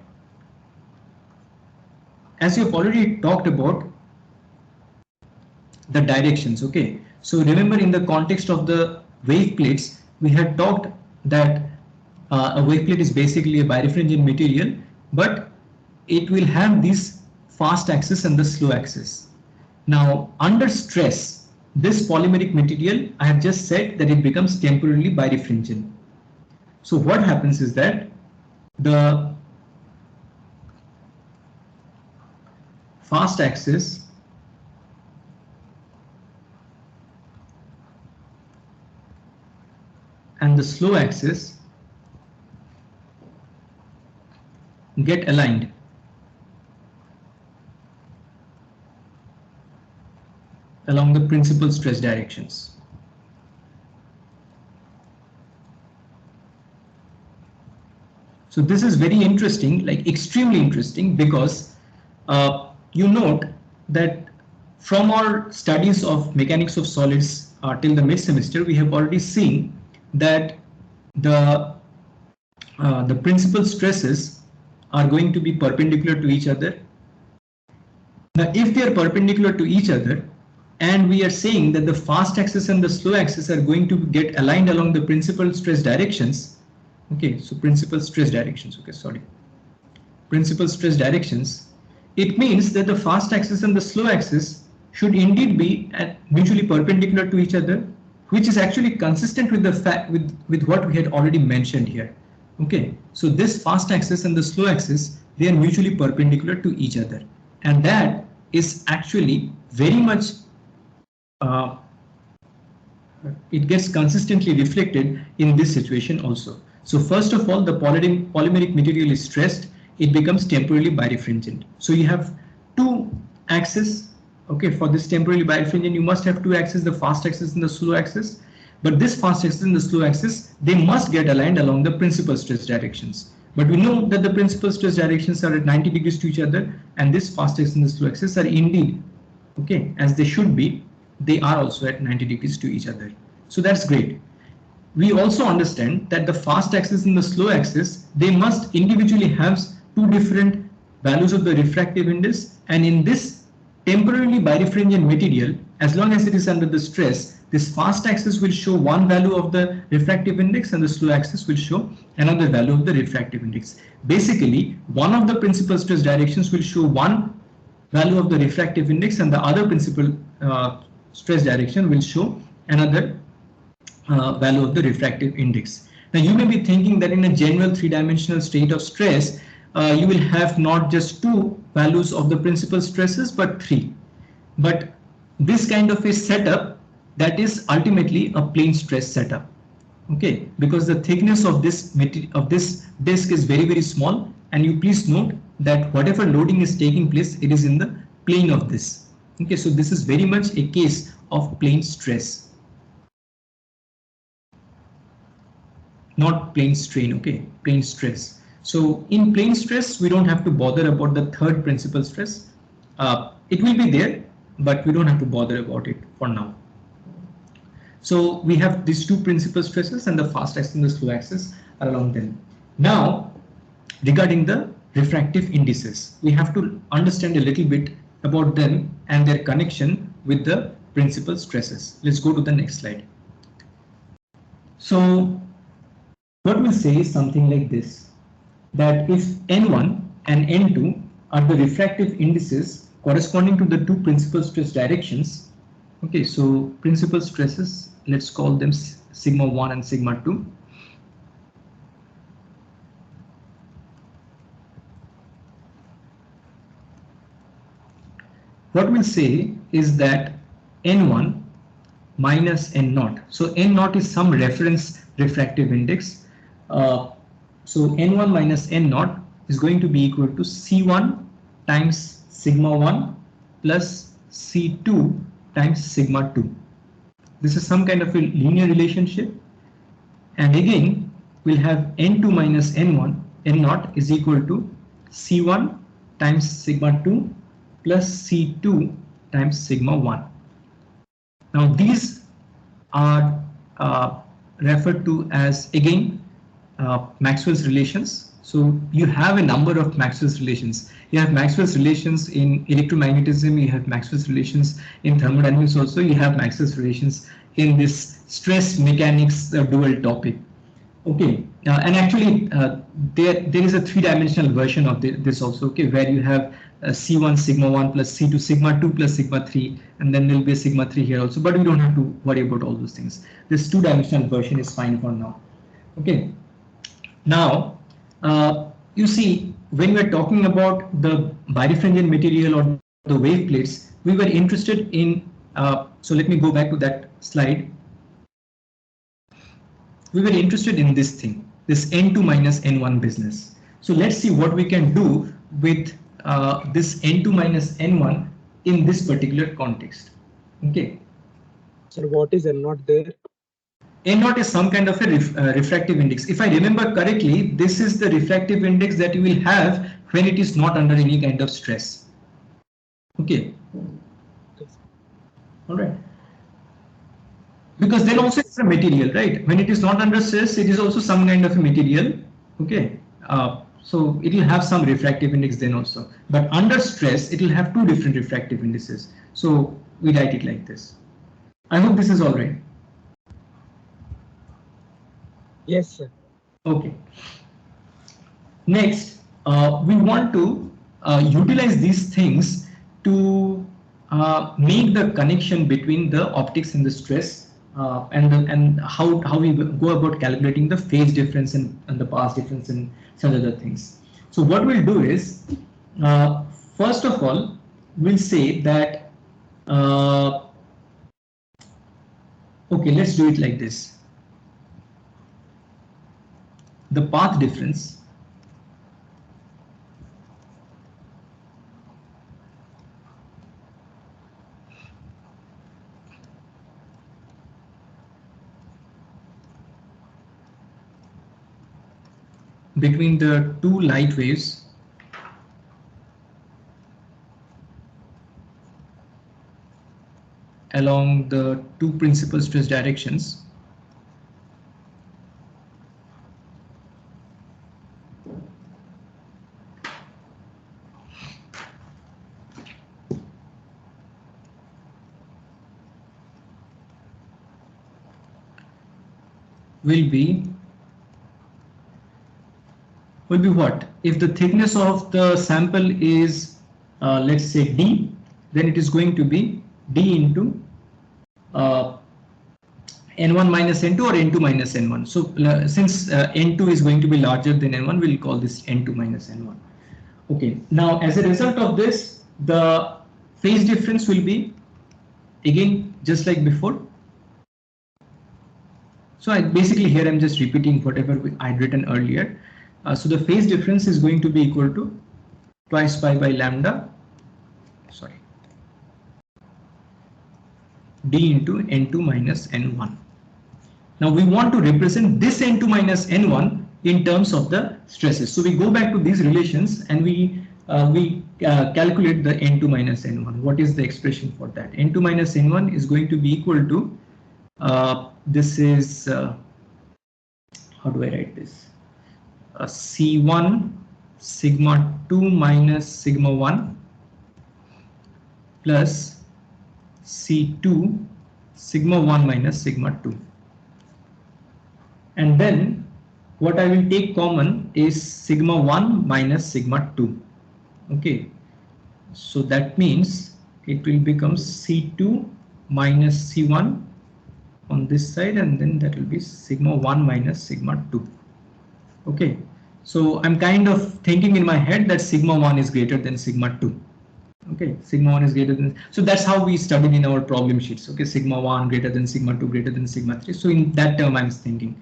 as you've already talked about the directions, okay, so remember in the context of the wave plates, we had talked that a wave plate is basically a birefringent material, but it will have this fast axis and the slow axis. Now, under stress, this polymeric material, I have just said that it becomes temporarily birefringent. So what happens is that the fast axis and the slow axis get aligned. Along the principal stress directions. So this is very interesting, like extremely interesting, because you note that from our studies of mechanics of solids till the mid semester, we have already seen that the principal stresses are going to be perpendicular to each other. Now, if they are perpendicular to each other, and we are saying that the fast axis and the slow axis are going to get aligned along the principal stress directions. Okay, so principal stress directions. Okay, sorry. Principal stress directions. It means that the fast axis and the slow axis should indeed be mutually perpendicular to each other, which is actually consistent with the fact with what we had already mentioned here. Okay, so this fast axis and the slow axis, they are mutually perpendicular to each other, and that is actually very much it gets consistently reflected in this situation also. So first of all, the polymeric material is stressed, it becomes temporarily birefringent. So you have two axes. Okay, for this temporarily birefringent, you must have two axes, the fast axis and the slow axis. But this fast axis and the slow axis, they must get aligned along the principal stress directions. But we know that the principal stress directions are at 90 degrees to each other, and this fast axis and the slow axis are indeed, okay, as they should be, they are also at 90 degrees to each other. So that's great. We also understand that the fast axis and the slow axis, they must individually have two different values of the refractive index, and in this temporarily birefringent material, as long as it is under the stress, this fast axis will show one value of the refractive index and the slow axis will show another value of the refractive index. Basically, one of the principal stress directions will show one value of the refractive index and the other principal stress direction will show another value of the refractive index. Now you may be thinking that in a general three-dimensional state of stress, you will have not just two values of the principal stresses but three. But this kind of a setup, that is ultimately a plane stress setup. Okay, because the thickness of this disk is very small, and you please note that whatever loading is taking place, it is in the plane of this. Okay, so this is very much a case of plane stress, not plane strain. Okay, plane stress. So in plane stress, we don't have to bother about the third principal stress. It will be there, but we don't have to bother about it for now. So we have these two principal stresses, and the fast axis and the slow axis are along them. Now, regarding the refractive indices, we have to understand a little bit about them and their connection with the principal stresses. Let's go to the next slide. So what we'll say is something like this, that if N1 and N2 are the refractive indices corresponding to the two principal stress directions. Okay, so principal stresses, let's call them sigma 1 and sigma 2. What we'll say is that N1 minus N0. So N0 is some reference refractive index. So N1 minus N0 is going to be equal to C1 times sigma 1 plus C2 times sigma 2. This is some kind of a linear relationship. And again, we'll have N2 minus N0 is equal to C1 times sigma 2 plus C2 times sigma 1. Now these are referred to as, again, Maxwell's relations. So you have a number of Maxwell's relations. You have Maxwell's relations in electromagnetism, you have Maxwell's relations in thermodynamics also, you have Maxwell's relations in this stress mechanics dual topic. Okay, and actually there is a three-dimensional version of this also, okay, where you have C1 sigma 1 plus C2 sigma 2 plus sigma 3, and then there will be a sigma 3 here also, but we don't have to worry about all those things. This two-dimensional version is fine for now. Okay, now you see, when we're talking about the birefringent material or the wave plates, we were interested in, so let me go back to that slide. We were interested in this thing, this N2 minus N1 business. So let's see what we can do with this N2 minus N1 in this particular context. Okay. So what is N0 there? N0 is some kind of a refractive index. If I remember correctly, this is the refractive index that you will have when it is not under any kind of stress. Okay. All right. Because then also it's a material, right? When it is not under stress, it is also some kind of a material. Okay. So it will have some refractive index then also. But under stress, it will have two different refractive indices. So we write it like this. I hope this is all right. Yes, sir. Okay. Next, we want to utilize these things to make the connection between the optics and the stress, and how we go about calculating the phase difference and the path difference and some other things. So what we'll do is, first of all, we'll say that, okay, let's do it like this. The path difference between the two light waves along the two principal stress directions will be what? If the thickness of the sample is let's say D, then it is going to be D into N1 minus N2 or N2 minus N1. So since N2 is going to be larger than N1, we'll call this N2 minus N1. Okay, now as a result of this, the phase difference will be again just like before. So basically here I'm just repeating whatever I'd written earlier. So the phase difference is going to be equal to twice pi by lambda, sorry, D into N2 minus N1. Now we want to represent this N2 minus N1 in terms of the stresses. So we go back to these relations and we calculate the N2 minus N1. What is the expression for that? N2 minus N1 is going to be equal to, this is, how do I write this? C1 sigma 2 minus sigma 1 plus C2 sigma 1 minus sigma 2. And then what I will take common is sigma 1 minus sigma 2. Okay, so that means it will become C2 minus C1 on this side, and then that will be sigma 1 minus sigma 2. Okay, so I'm kind of thinking in my head that sigma 1 is greater than sigma 2. Okay, sigma 1 is greater than, so that's how we studied in our problem sheets. Okay, sigma 1 greater than sigma 2 greater than sigma 3. So in that term I'm thinking.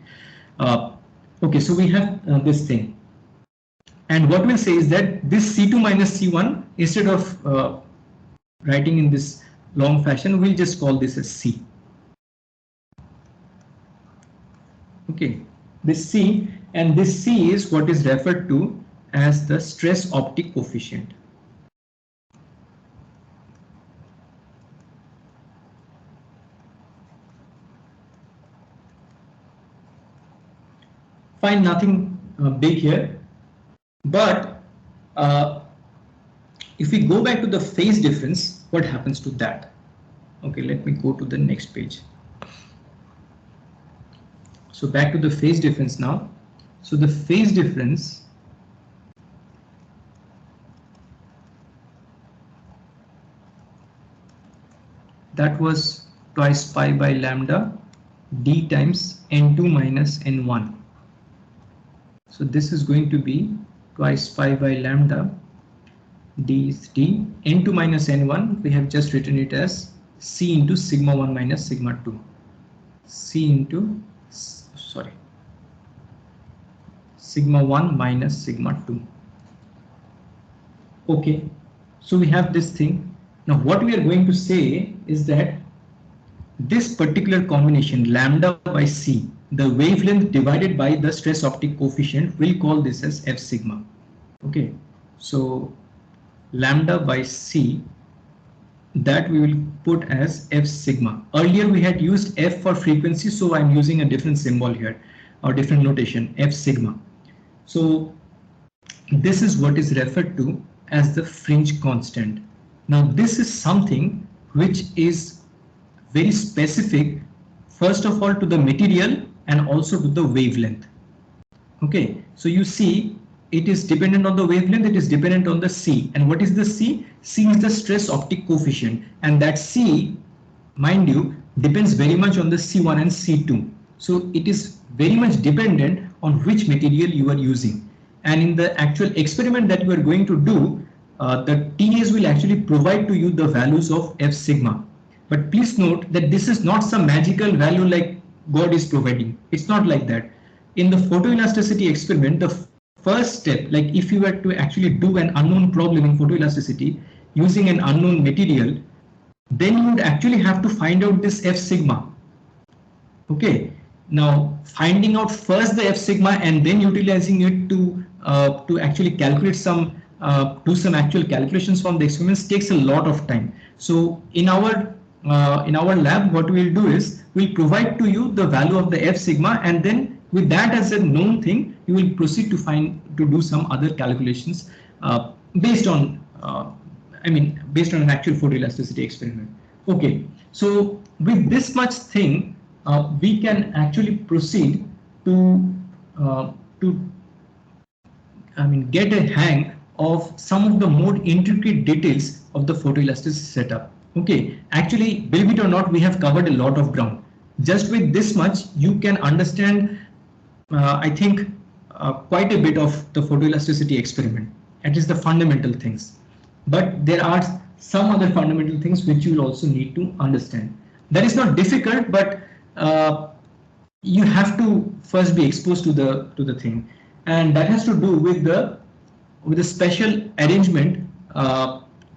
Okay, so we have this thing. And what we'll say is that this C2 minus C1, instead of writing in this long fashion, we'll just call this as C. Okay, this C, and this C is what is referred to as the stress optic coefficient. Fine, nothing big here, but if we go back to the phase difference, what happens to that? Okay, let me go to the next page. So back to the phase difference now. So the phase difference that was twice pi by lambda d times n2 minus n1. So this is going to be twice pi by lambda d is d, n2 minus n1, we have just written it as c into sigma 1 minus sigma 2. C into, sorry, sigma 1 minus sigma 2. Okay, so we have this thing. Now what we are going to say is that this particular combination lambda by c, the wavelength divided by the stress optic coefficient, we'll call this as f sigma. Okay, so lambda by c, that we will put as f sigma. Earlier we had used f for frequency, so I'm using a different symbol here or different notation, f sigma. So this is what is referred to as the fringe constant. Now this is something which is very specific, first of all to the material and also to the wavelength. Okay, so you see it is dependent on the wavelength, it is dependent on the C. And what is the C? C is the stress optic coefficient, and that C, mind you, depends very much on the C1 and C2. So it is very much dependent on which material you are using. And in the actual experiment that you are going to do, the TAs will actually provide to you the values of F sigma. But please note that this is not some magical value like God is providing. It's not like that. In the photoelasticity experiment, the first step, like if you were to actually do an unknown problem in photoelasticity using an unknown material, then you would actually have to find out this F sigma. Okay. Now finding out first the F sigma and then utilizing it to actually calculate some do some actual calculations from the experiments takes a lot of time. So in our lab, what we'll do is we'll provide to you the value of the F sigma, and then with that as a known thing, you will proceed to do some other calculations based on based on an actual photoelasticity experiment. Okay, so with this much thing, we can actually proceed to get a hang of some of the more intricate details of the photoelasticity setup. Okay, actually, believe it or not, we have covered a lot of ground. Just with this much, you can understand, I think, quite a bit of the photoelasticity experiment, at least the fundamental things. But there are some other fundamental things which you will also need to understand. That is not difficult, but you have to first be exposed to the thing, and that has to do with the special arrangement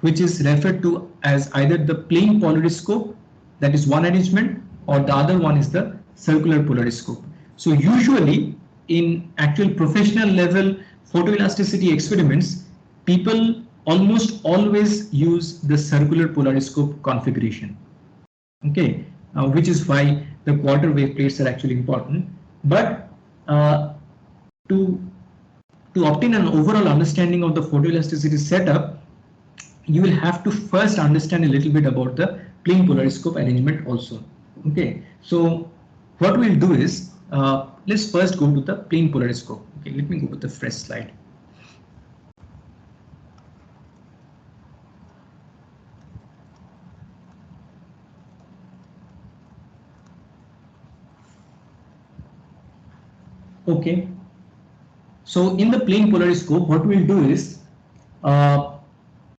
which is referred to as either the plane polariscope, that is one arrangement, or the other one is the circular polariscope. So usually in actual professional level photoelasticity experiments, people almost always use the circular polariscope configuration. Okay, which is why the quarter wave plates are actually important. But to obtain an overall understanding of the photoelasticity setup, you will have to first understand a little bit about the plane polariscope arrangement also. Okay, so what we'll do is let's first go to the plane polariscope. Okay, let me go with the fresh slide. Okay, so in the plane polariscope, what we'll do is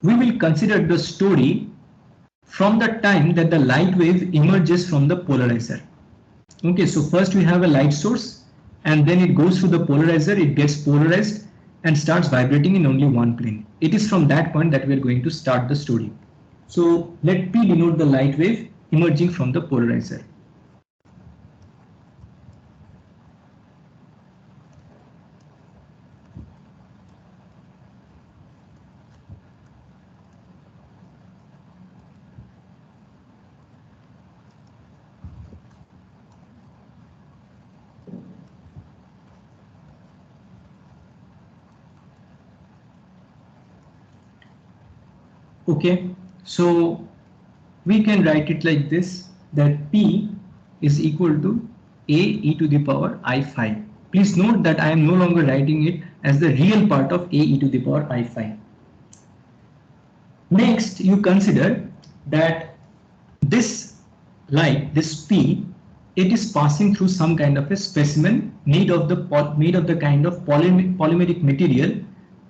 we will consider the story from the time that the light wave emerges from the polarizer. Okay, so first we have a light source and then it goes through the polarizer, it gets polarized and starts vibrating in only one plane. It is from that point that we are going to start the story. So let P denote the light wave emerging from the polarizer. Okay, so we can write it like this, that P is equal to A e to the power I phi. Please note that I am no longer writing it as the real part of A e to the power I phi. Next, you consider that this light, this P, it is passing through some kind of a specimen made of the kind of polymeric material,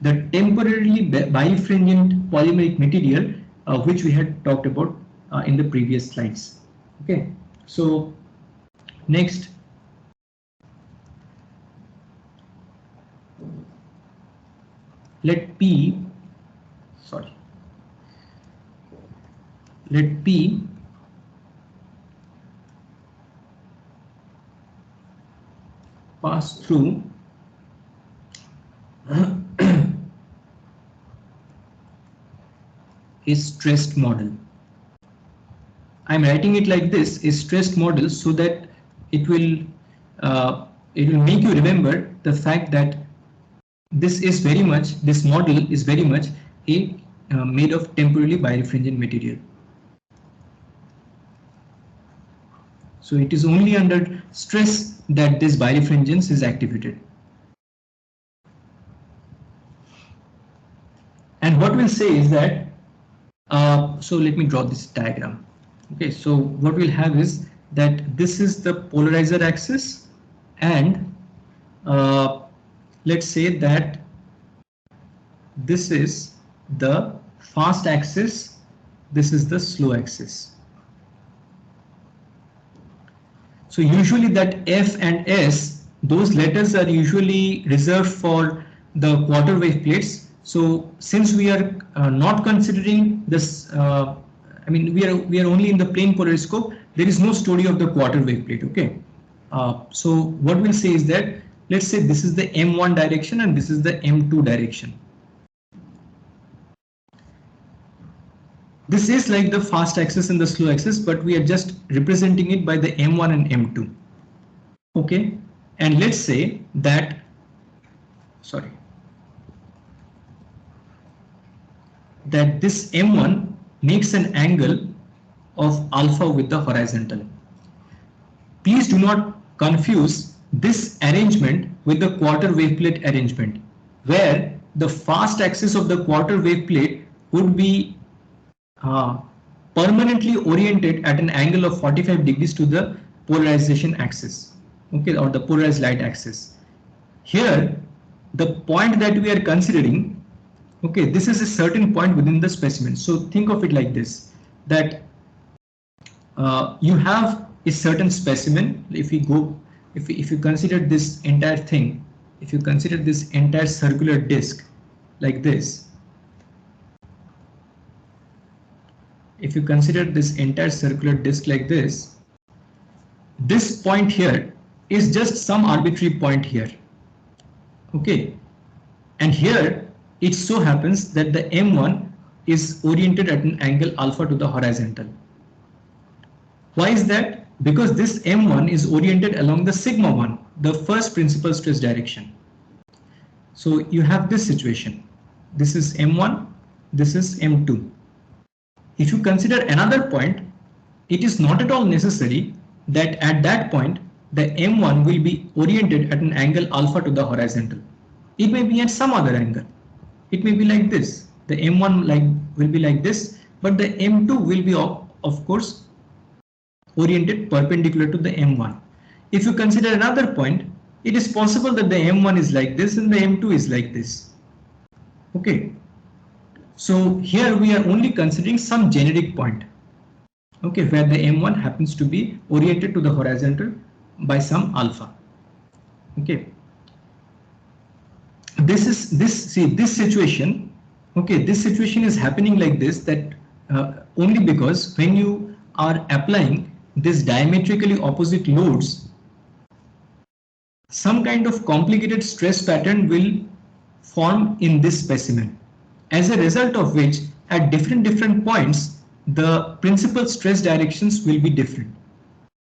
the temporarily birefringent polymeric material which we had talked about in the previous slides. Okay, so next, let P pass through a stressed model. I'm writing it like this, a stressed model, so that it will make you remember the fact that this model is very much a made of temporarily birefringent material. So it is only under stress that this birefringence is activated. And what we'll say is that, so let me draw this diagram. Okay, so what we'll have is that this is the polarizer axis, and let's say that this is the fast axis, this is the slow axis. So usually that F and S, those letters are usually reserved for the quarter wave plates. So since we are not considering this, I mean we are only in the plane polariscope, there is no story of the quarter wave plate. Okay, so what we'll say is that, let's say this is the M1 direction and this is the M2 direction. This is like the fast axis and the slow axis, but we are just representing it by the M1 and M2. Okay, and let's say that, that this M1 makes an angle of alpha with the horizontal. Please do not confuse this arrangement with the quarter wave plate arrangement, where the fast axis of the quarter wave plate would be permanently oriented at an angle of 45 degrees to the polarization axis, okay, or the polarized light axis. Here, the point that we are considering, okay, this is a certain point within the specimen. So think of it like this, that you have a certain specimen. If you consider this entire thing, if you consider this entire circular disc like this, if you consider this entire circular disc like this point here is just some arbitrary point here. Okay, and here it so happens that the M1 is oriented at an angle alpha to the horizontal. Why is that? Because this M1 is oriented along the sigma 1, the first principal stress direction. So you have this situation. This is M1, this is M2. If you consider another point, it is not at all necessary that at that point the M1 will be oriented at an angle alpha to the horizontal. It may be at some other angle. It may be like this. The M1 will be like this, but the M2 will be of course oriented perpendicular to the M1. If you consider another point, it is possible that the M1 is like this and the M2 is like this. Okay. So here we are only considering some generic point. Okay, where the M1 happens to be oriented to the horizontal by some alpha. Okay. This situation. Okay, this situation is happening like this, that only because when you are applying this diametrically opposite loads, some kind of complicated stress pattern will form in this specimen, as a result of which at different points the principal stress directions will be different.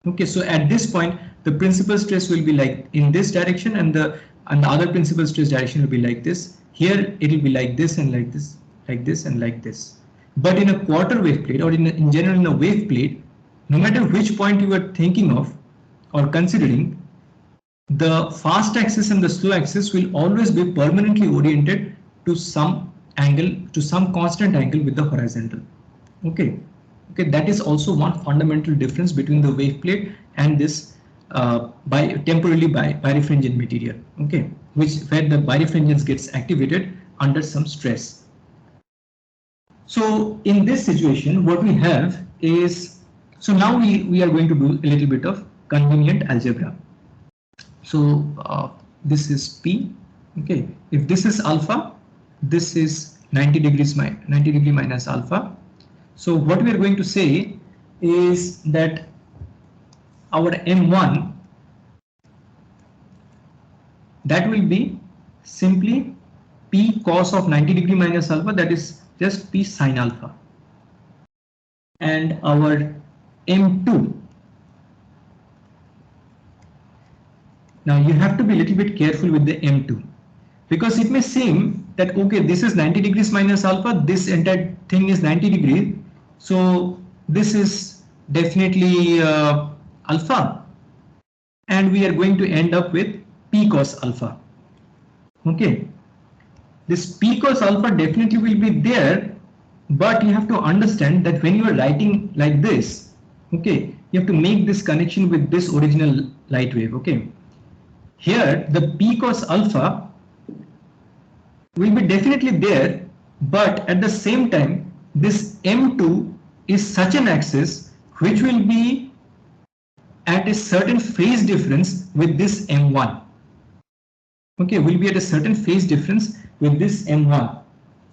Okay, so at this point the principal stress will be like in this direction, and the other principal stress direction will be like this. Here it will be like this and like this, like this and like this. But in a quarter wave plate, or in general in a wave plate, no matter which point you are thinking of or considering, the fast axis and the slow axis will always be permanently oriented to some angle, to some constant angle with the horizontal. Okay, that is also one fundamental difference between the wave plate and this temporarily birefringent material. Okay, where the birefringence gets activated under some stress. So in this situation, what we have is, so now we are going to do a little bit of convenient algebra. So this is P. Okay, if this is alpha, this is 90 degree minus alpha. So what we are going to say is that our M1, that will be simply P cos of 90 degree minus alpha, that is just P sin alpha. And our M2, now you have to be a little bit careful with the M2, because it may seem that okay, this is 90 degrees minus alpha, this entire thing is 90 degrees, so this is definitely alpha, and we are going to end up with P cos alpha. Okay, this P cos alpha definitely will be there, but you have to understand that when you are writing like this, okay, you have to make this connection with this original light wave. Okay, here the P cos alpha will be definitely there, but at the same time this M2 is such an axis which will be at a certain phase difference with this M1. Okay, will be at a certain phase difference with this M1.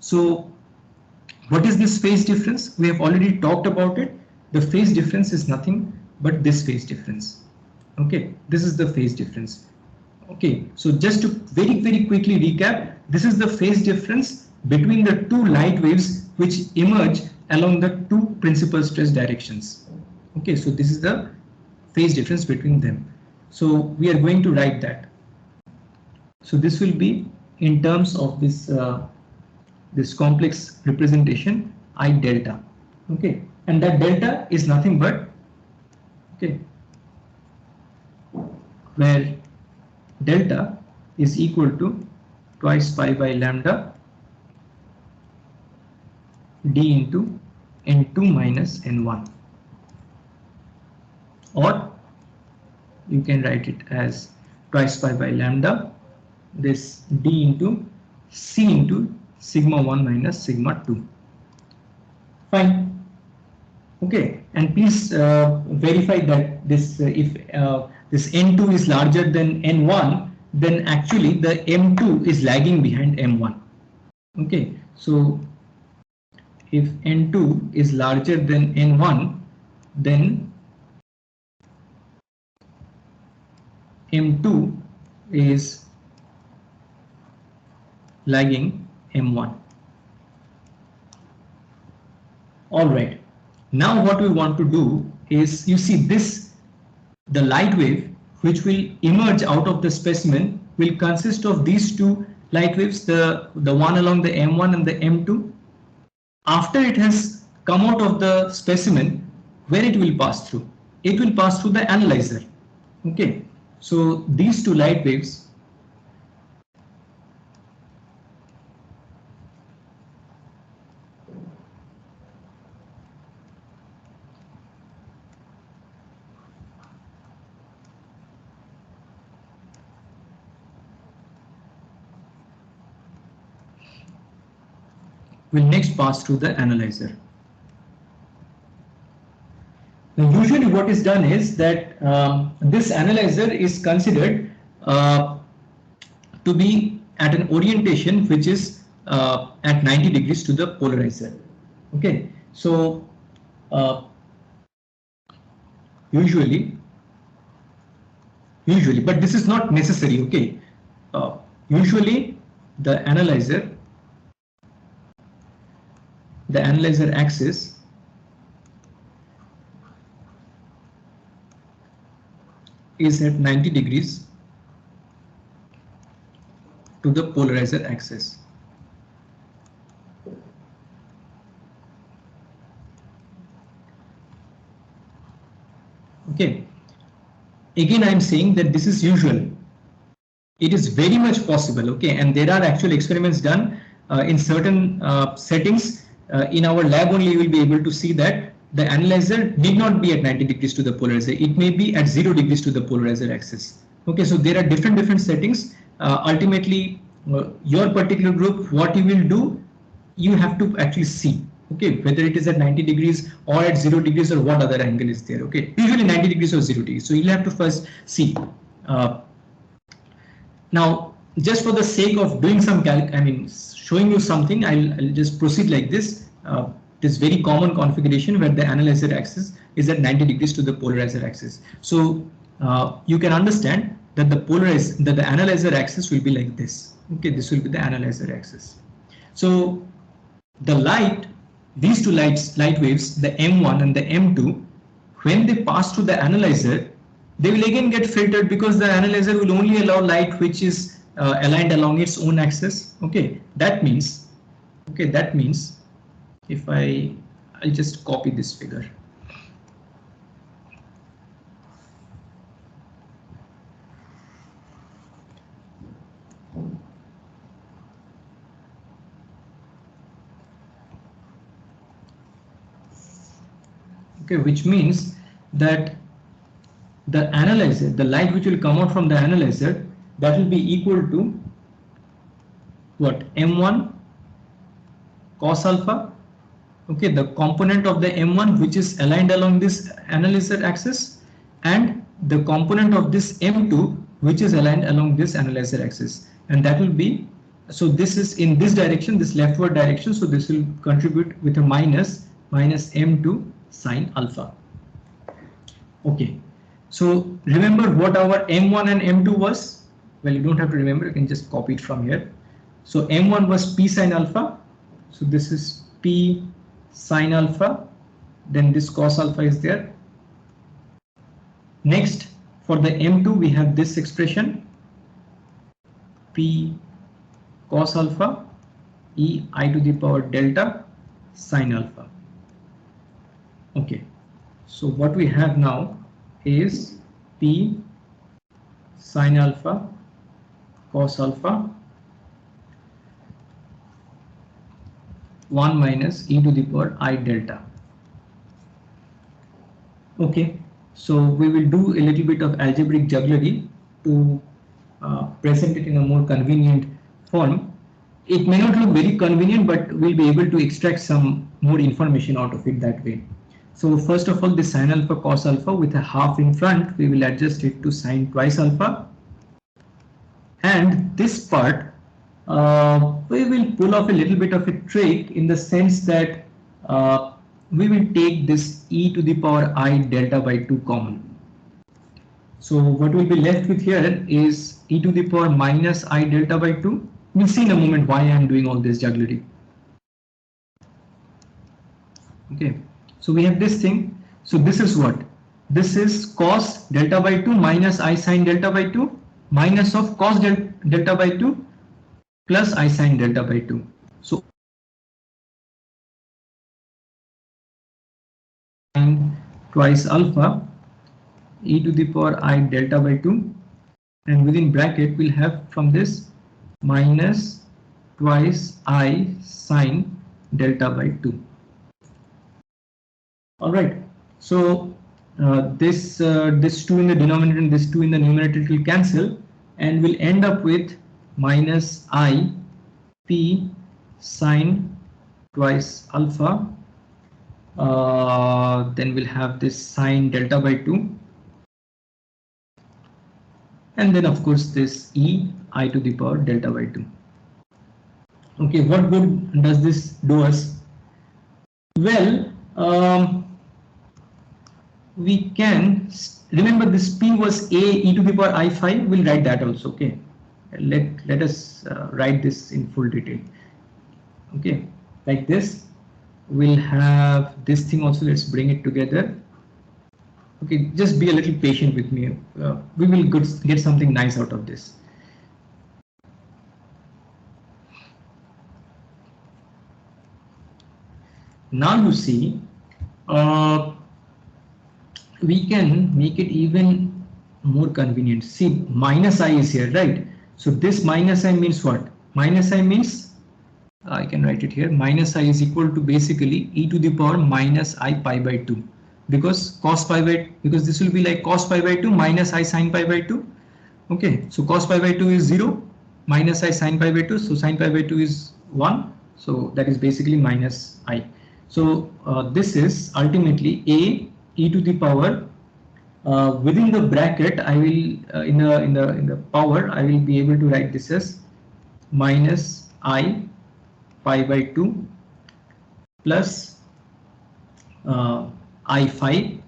So what is this phase difference? We have already talked about it. The phase difference is nothing but this phase difference. Okay, this is the phase difference. Okay, so just to very quickly recap, this is the phase difference between the two light waves which emerge along the two principal stress directions. Okay, so this is the phase difference between them. So we are going to write that. So this will be in terms of this this complex representation I delta. Okay, and that delta is nothing but, okay, where delta is equal to twice pi by lambda d into n2 minus n1, or you can write it as twice pi by lambda this d into c into sigma 1 minus sigma 2. Fine. Okay, and please verify that this if this n2 is larger than n1, then actually the m2 is lagging behind m1. Okay, so if n2 is larger than n1, then m2 is lagging m1. All right, now what we want to do is, you see this, the light wave which will emerge out of the specimen will consist of these two light waves, the one along the m1 and the m2. After it has come out of the specimen, where it will pass through? It will pass through the analyzer. Okay, so these two light waves will next pass through the analyzer. Now, usually what is done is that this analyzer is considered to be at an orientation which is at 90 degrees to the polarizer. Okay, so usually, but this is not necessary. Okay, usually the analyzer axis is at 90 degrees to the polarizer axis. Okay, again I am saying that this is usual. It is very much possible, okay, and there are actual experiments done in certain settings. In our lab only you will be able to see that the analyzer need not be at 90 degrees to the polarizer. It may be at 0 degrees to the polarizer axis. Okay, so there are different settings. Ultimately, your particular group, what you will do, you have to actually see. Okay, whether it is at 90 degrees or at 0 degrees or what other angle is there. Okay, usually 90 degrees or 0 degrees. So you'll have to first see. Now, just for the sake of doing some showing you something, I'll just proceed like this. This very common configuration where the analyzer axis is at 90 degrees to the polarizer axis. So you can understand that the analyzer axis will be like this. Okay, this will be the analyzer axis. So the these two light waves, the M1 and the M2, when they pass through the analyzer, they will again get filtered because the analyzer will only allow light which is aligned along its own axis. Okay, that means if I'll just copy this figure. Okay, which means that the analyzer, the light which will come out from the analyzer, that will be equal to what? M1 cos alpha. Okay, the component of the M1 which is aligned along this analyzer axis, and the component of this M2 which is aligned along this analyzer axis, and that will be, so this is in this direction, this leftward direction, so this will contribute with a minus M2 sine alpha. Okay, so remember what our M1 and M2 was? Well, you don't have to remember, you can just copy it from here. So M1 was P sine alpha, so this is P sine alpha, then this cos alpha is there. Next, for the M2 we have this expression, P cos alpha E I to the power delta sine alpha. Okay, so what we have now is P sine alpha cos alpha 1 minus e to the power I delta. Okay, so we will do a little bit of algebraic jugglery to present it in a more convenient form. It may not look very convenient, but we'll be able to extract some more information out of it that way. So first of all, the sine alpha cos alpha with a half in front, we will adjust it to sine twice alpha. And this part, we will pull off a little bit of a trick in the sense that we will take this e to the power I delta by 2 common. So what will be left with here is e to the power minus I delta by 2. We'll see in a moment why I am doing all this jugglery. Okay, so we have this thing. So this is what? This is cos delta by 2 minus I sine delta by 2 minus of cos delta by 2 plus I sine delta by 2. So sine twice alpha e to the power I delta by 2, and within bracket we'll have from this minus twice I sine delta by 2. All right, so this 2 in the denominator and this 2 in the numerator will cancel, and we'll end up with minus I p sine twice alpha. Then we'll have this sine delta by 2, and then of course this e I to the power delta by 2. Okay, what good does this do us? Well, we can remember this p was a e to the power I5. We'll write that also. Okay, let us write this in full detail. Okay, like this. We'll have this thing also. Let's bring it together. Okay, just be a little patient with me. We will get something nice out of this. Now you see, we can make it even more convenient. See, minus I is here, right? So this minus I means what? Minus I means, I can write it here, minus I is equal to basically e to the power minus I pi by 2. Because cos pi by, because this will be like cos pi by 2 minus I sin pi by 2. Okay, so cos pi by 2 is 0, minus I sin pi by 2, so sin pi by 2 is 1. So that is basically minus I. So this is ultimately a e to the power, within the bracket I will in the power I will be able to write this as minus I pi by 2 plus I5.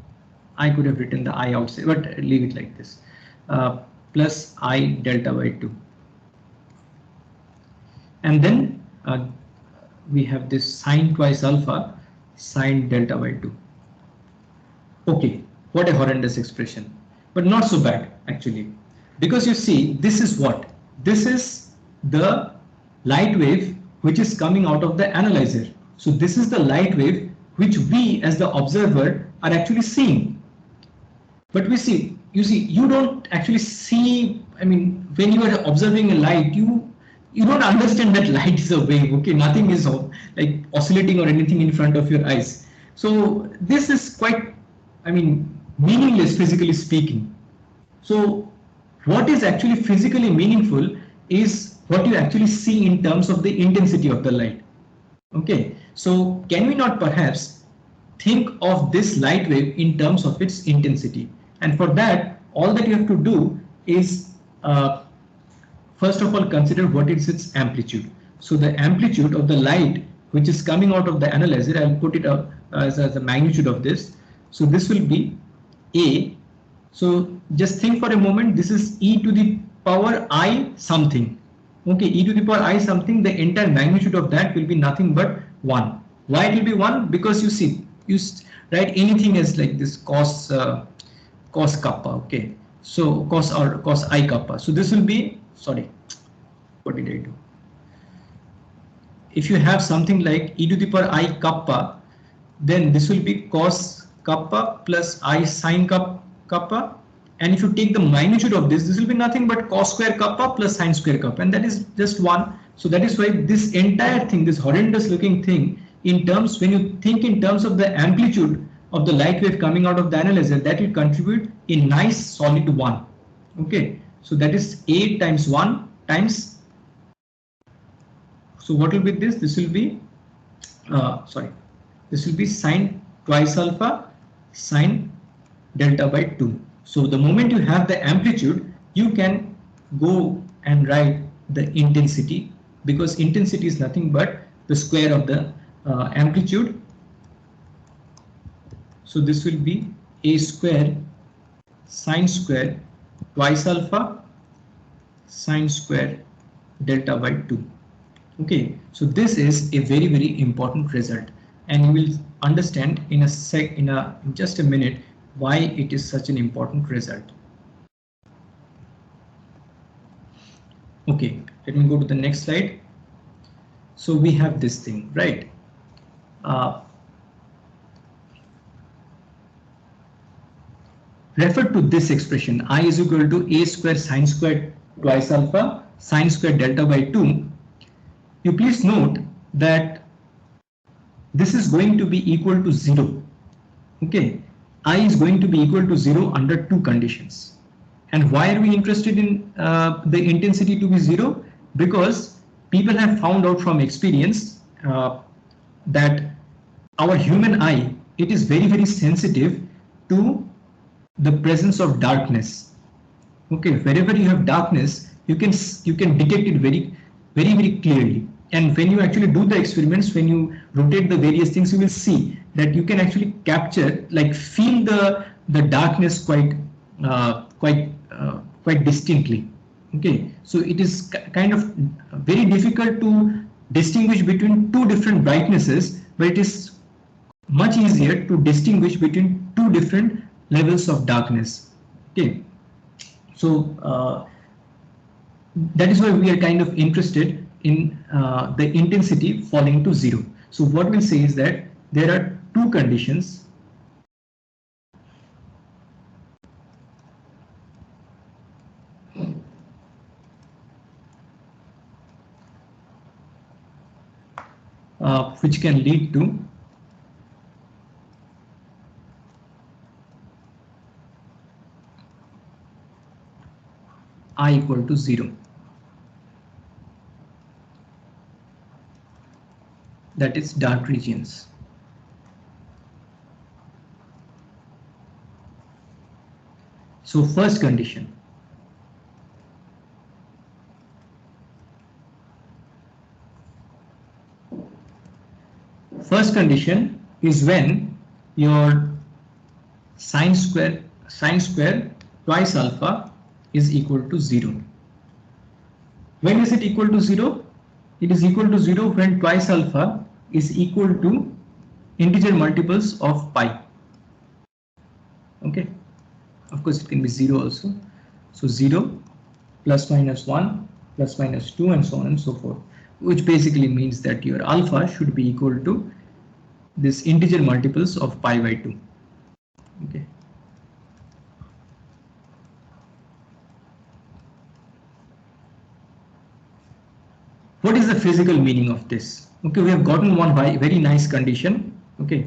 I could have written the I outside, but leave it like this, plus I delta by 2. And then we have this sine twice alpha sine delta by 2. Okay, what a horrendous expression, but not so bad actually, because you see, this is what? This is the light wave which is coming out of the analyzer. So this is the light wave which we as the observer are actually seeing. But we see, you don't actually see, I mean, when you are observing a light, you don't understand that light is a wave. Okay, nothing is like oscillating or anything in front of your eyes. So this is quite, I mean, meaningless physically speaking. So what is actually physically meaningful is what you actually see in terms of the intensity of the light. Okay, so can we not perhaps think of this light wave in terms of its intensity? And for that, all that you have to do is first of all consider what is its amplitude. So the amplitude of the light which is coming out of the analyzer, I'll put it up as the magnitude of this. So this will be A. So just think for a moment, this is e to the power I something. Okay, e to the power I something, the entire magnitude of that will be nothing but 1. Why it will be 1? Because you see, you write anything as like this cos kappa. Okay, so cos I kappa. So this will be, sorry, what did I do? If you have something like e to the power I kappa, then this will be cos kappa plus I sin kappa. And if you take the magnitude of this will be nothing but cos square kappa plus sin square kappa, and that is just 1. So that is why this entire thing, this horrendous looking thing, in terms, when you think in terms of the amplitude of the light wave coming out of the analyzer, that will contribute a nice solid 1. Okay, so that is A times 1 times, so what will be this? This will be this will be sine twice alpha sine delta by 2. So the moment you have the amplitude, you can go and write the intensity, because intensity is nothing but the square of the amplitude. So this will be a square sine square twice alpha sine square delta by 2. Okay, so this is a very, very important result, and you will understand in just a minute why it is such an important result. Okay, let me go to the next slide. So we have this thing, right? refer to this expression I is equal to a square sine squared twice alpha sine squared delta by 2, you please note that this is going to be equal to 0. Okay, I is going to be equal to 0 under two conditions. And why are we interested in the intensity to be 0? Because people have found out from experience that our human eye, it is very sensitive to the presence of darkness. Okay, wherever you have darkness, you can detect it very clearly. And when you actually do the experiments, when you rotate the various things, you will see that you can actually capture, like feel the darkness quite distinctly. Okay, so it is kind of very difficult to distinguish between two different brightnesses, but it is much easier to distinguish between two different levels of darkness. Okay, so that is why we are kind of interested in the intensity falling to 0. So what we'll say is that there are two conditions which can lead to I equal to 0. That is dark regions. So first condition. First condition is when your sine square twice alpha is equal to 0. When is it equal to 0? It is equal to 0 when twice alpha is equal to integer multiples of pi. Okay, of course it can be 0 also. So 0 plus minus 1 plus minus 2 and so on and so forth, which basically means that your alpha should be equal to this integer multiples of pi by 2. Okay. What is the physical meaning of this? Okay, we have gotten one very nice condition. Okay,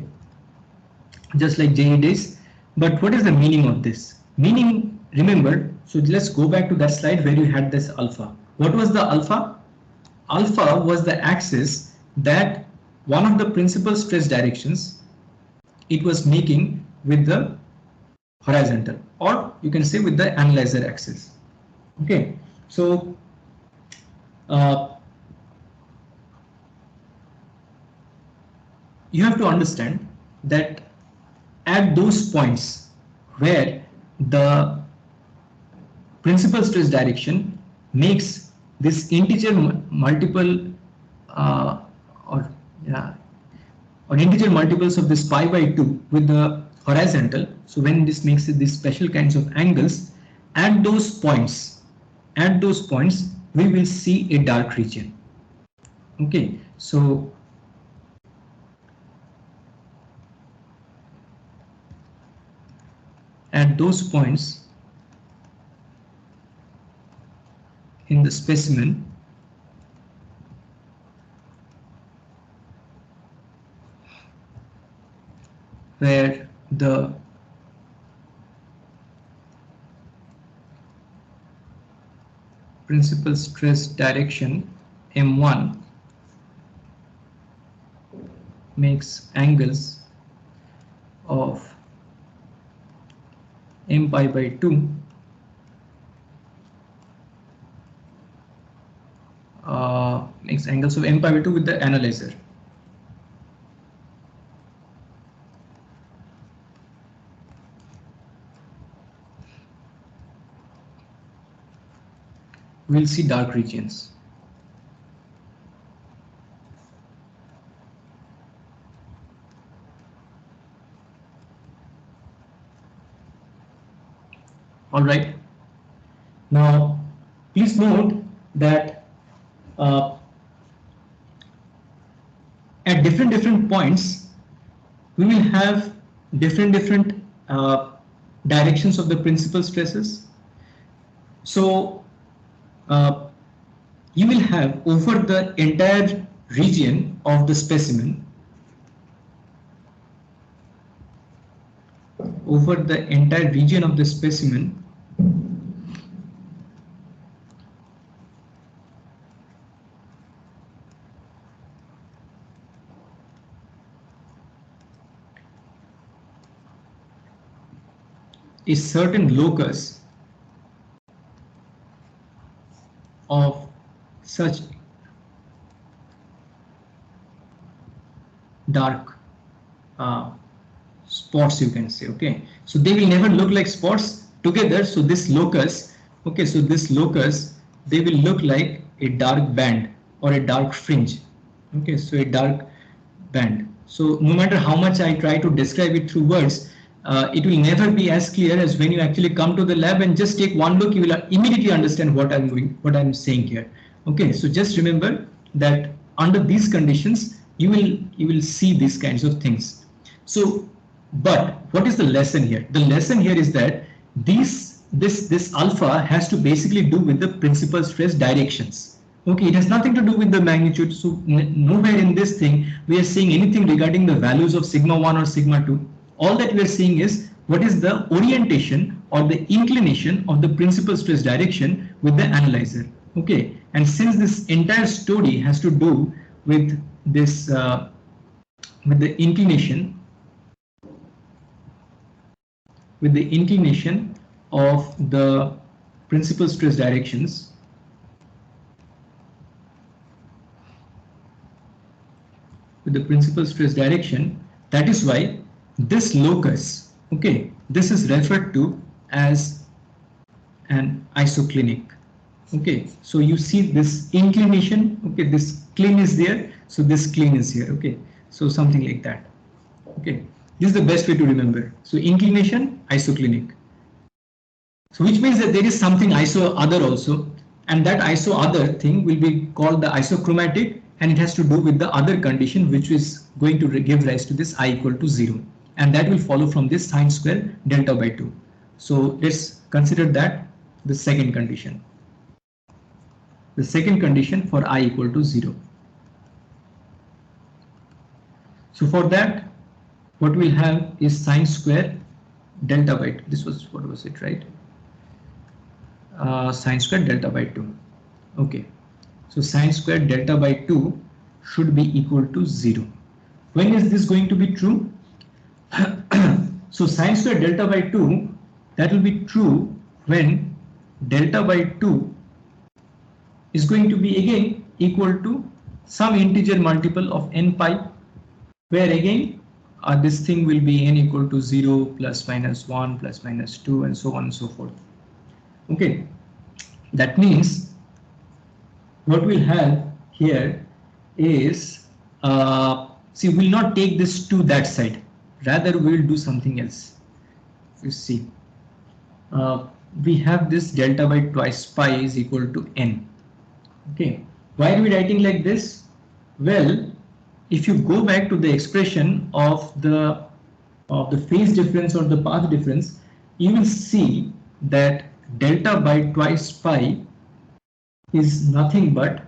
just like JE days. But what is the meaning of this? Meaning, remember, so let's go back to that slide where you had this alpha. What was the alpha? Alpha was the axis that one of the principal stress directions it was making with the horizontal, or you can say with the analyzer axis. Okay, so you have to understand that at those points where the principal stress direction makes this integer multiple or integer multiples of this pi by 2 with the horizontal, so when this makes it these special kinds of angles, at those points we will see a dark region. Okay, so at those points in the specimen, where the principal stress direction M1 makes angles of M pi by 2, makes angles of M pi by 2 with the analyzer. We'll see dark regions. All right. Now, please note that at different points, we will have different directions of the principal stresses. So you will have over the entire region of the specimen, is certain locus of such dark spots, you can say. Okay, so they will never look like spots together. So this locus, okay, so this locus, they will look like a dark band or a dark fringe. Okay, so a dark band. So no matter how much I try to describe it through words, it will never be as clear as when you actually come to the lab and just take one look. You will immediately understand what I'm saying here. Okay, so just remember that under these conditions, you will see these kinds of things. So, but what is the lesson here? The lesson here is that this alpha has to basically do with the principal stress directions. Okay, it has nothing to do with the magnitude. So nowhere in this thing we are seeing anything regarding the values of sigma 1 or sigma 2. All that we are seeing is what is the orientation or the inclination of the principal stress direction with the analyzer. Okay, and since this entire story has to do with this with the inclination of the principal stress directions, that is why this locus, okay, this is referred to as an isoclinic. Okay, so you see this inclination, okay, this clean is there, so this clean is here. Okay, so something like that. Okay, this is the best way to remember. So inclination, isoclinic. So which means that there is something iso other also, and that iso other thing will be called the isochromatic, and it has to do with the other condition which is going to give rise to this I equal to 0, and that will follow from this sine square delta by 2. So let's consider that the second condition. The second condition for I equal to 0. So for that, what we'll have is sine square delta by 2. This was, what was it, right? Sine square delta by 2. Okay, so sine square delta by 2 should be equal to 0. When is this going to be true? So sine square delta by 2, that will be true when delta by 2 is going to be again equal to some integer multiple of n pi, where again this thing will be n equal to 0 plus minus 1 plus minus 2 and so on and so forth. Okay, that means what we'll have here is, see, we'll not take this to that side, rather we'll do something else. You see, we have this delta by twice pi is equal to n. Okay, why are we writing like this? Well, if you go back to the expression of the phase difference or the path difference, you will see that delta by twice pi is nothing but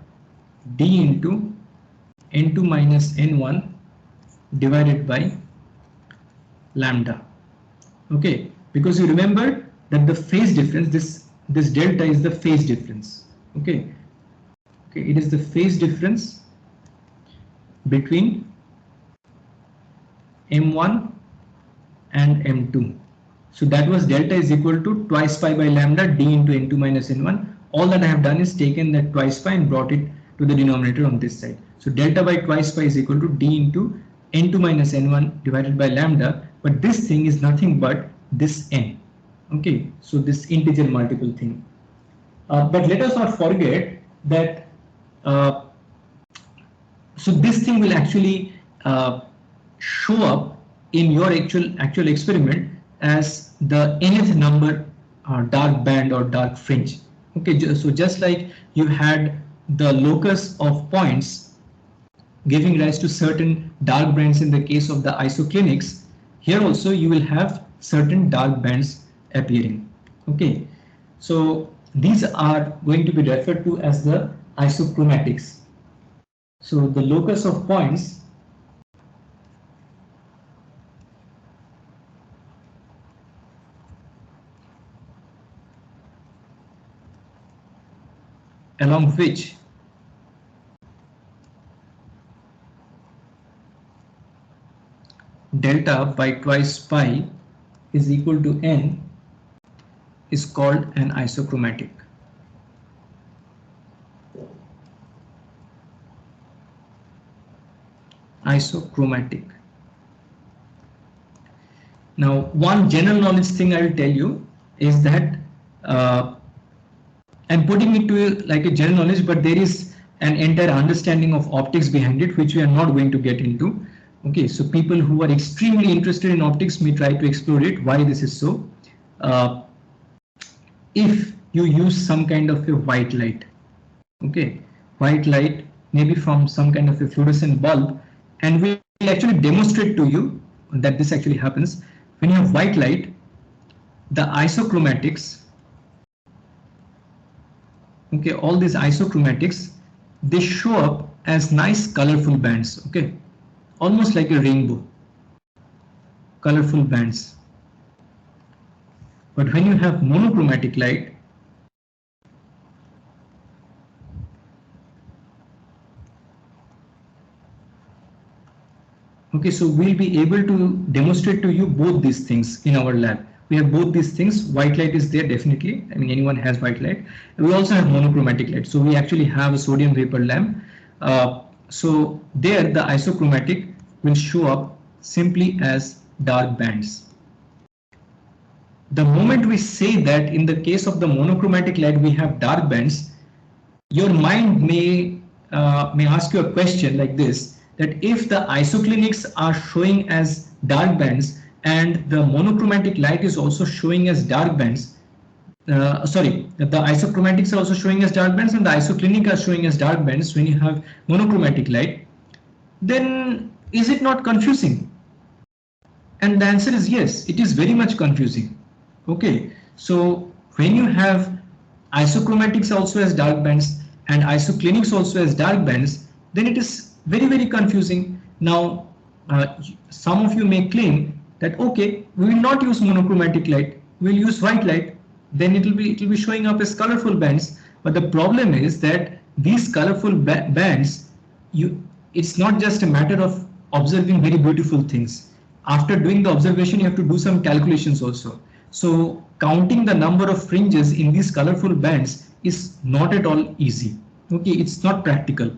d into n2 minus n1 divided by lambda. Okay, because you remember that the phase difference, this delta is the phase difference. Okay, it is the phase difference between m1 and m2. So that was delta is equal to twice pi by lambda d into n2 minus n1. All that I have done is taken that twice pi and brought it to the denominator on this side. So delta by twice pi is equal to d into n2 minus n1 divided by lambda, but this thing is nothing but this n. Okay, so this integer multiple thing. But let us not forget that so this thing will actually show up in your actual experiment as the nth number dark band or dark fringe. Okay, so just like you had the locus of points giving rise to certain dark bands in the case of the isoclinics, here also you will have certain dark bands appearing. Okay, so these are going to be referred to as the isochromatics. So the locus of points along which delta by twice pi is equal to n is called an isochromatic. Isochromatic. Now, one general knowledge thing I will tell you is that I'm putting it to you like a general knowledge, but there is an entire understanding of optics behind it, which we are not going to get into. Okay, so people who are extremely interested in optics may try to explore it, why this is so. If you use some kind of a white light, okay, white light maybe from some kind of a fluorescent bulb, and we'll actually demonstrate to you that this actually happens. When you have white light, the isochromatics, okay, all these isochromatics, they show up as nice colorful bands, okay, almost like a rainbow, colorful bands. But when you have monochromatic light, okay, so we'll be able to demonstrate to you both these things in our lab. We have both these things. White light is there definitely. I mean, anyone has white light. And we also have monochromatic light. So we actually have a sodium vapor lamp. So there the isochromatic will show up simply as dark bands. The moment we say that in the case of the monochromatic light we have dark bands, your mind may ask you a question like this, that if the isoclinics are showing as dark bands and the monochromatic light is also showing as dark bands, the isochromatics are also showing as dark bands and the isoclinic are showing as dark bands when you have monochromatic light, then is it not confusing? And the answer is yes, it is very much confusing. Okay, so when you have isochromatics also as dark bands and isoclinics also as dark bands, then it is very, very confusing. Now, some of you may claim that, okay, we will not use monochromatic light, we will use white light, then it will be showing up as colorful bands. But the problem is that these colorful bands, it's not just a matter of observing very beautiful things. After doing the observation, you have to do some calculations also. So counting the number of fringes in these colorful bands is not at all easy. Okay, it's not practical.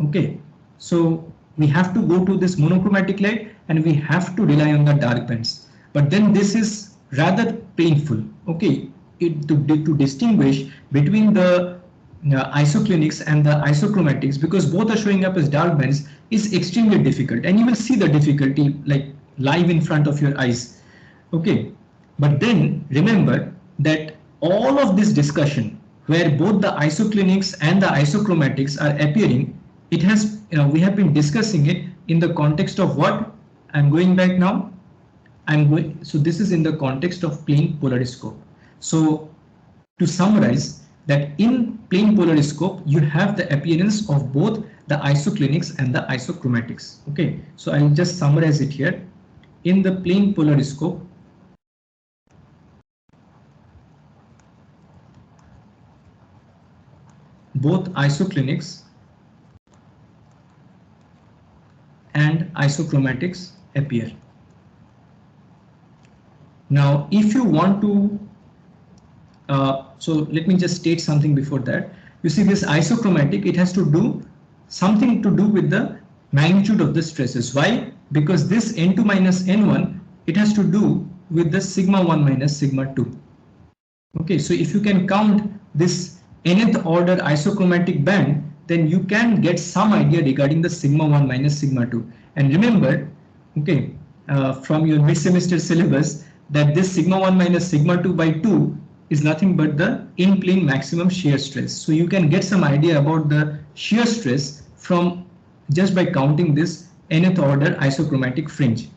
Okay, so we have to go to this monochromatic light and we have to rely on the dark bands. But then this is rather painful. Okay, to distinguish between the isoclinics and the isochromatics, because both are showing up as dark bands, is extremely difficult, and you will see the difficulty like live in front of your eyes. Okay, but then remember that all of this discussion where both the isoclinics and the isochromatics are appearing, it has, we have been discussing it in the context of what? I'm going back now. So this is in the context of plane polariscope. So to summarize, that in plane polariscope you have the appearance of both the isoclinics and the isochromatics. Okay, so I'll just summarize it here. In the plane polariscope, both isoclinics and isochromatics appear. Now, if you want to, so let me just state something before that. You see this isochromatic, it has to do something to do with the magnitude of the stresses. Why? Because this n2 minus n1, it has to do with the sigma 1 minus sigma 2. Okay, so if you can count this nth order isochromatic band, then you can get some idea regarding the sigma 1 minus sigma 2. And remember, okay, from your mid-semester syllabus, that this sigma 1 minus sigma 2 by 2 is nothing but the in-plane maximum shear stress. So you can get some idea about the shear stress from just by counting this nth order isochromatic fringe.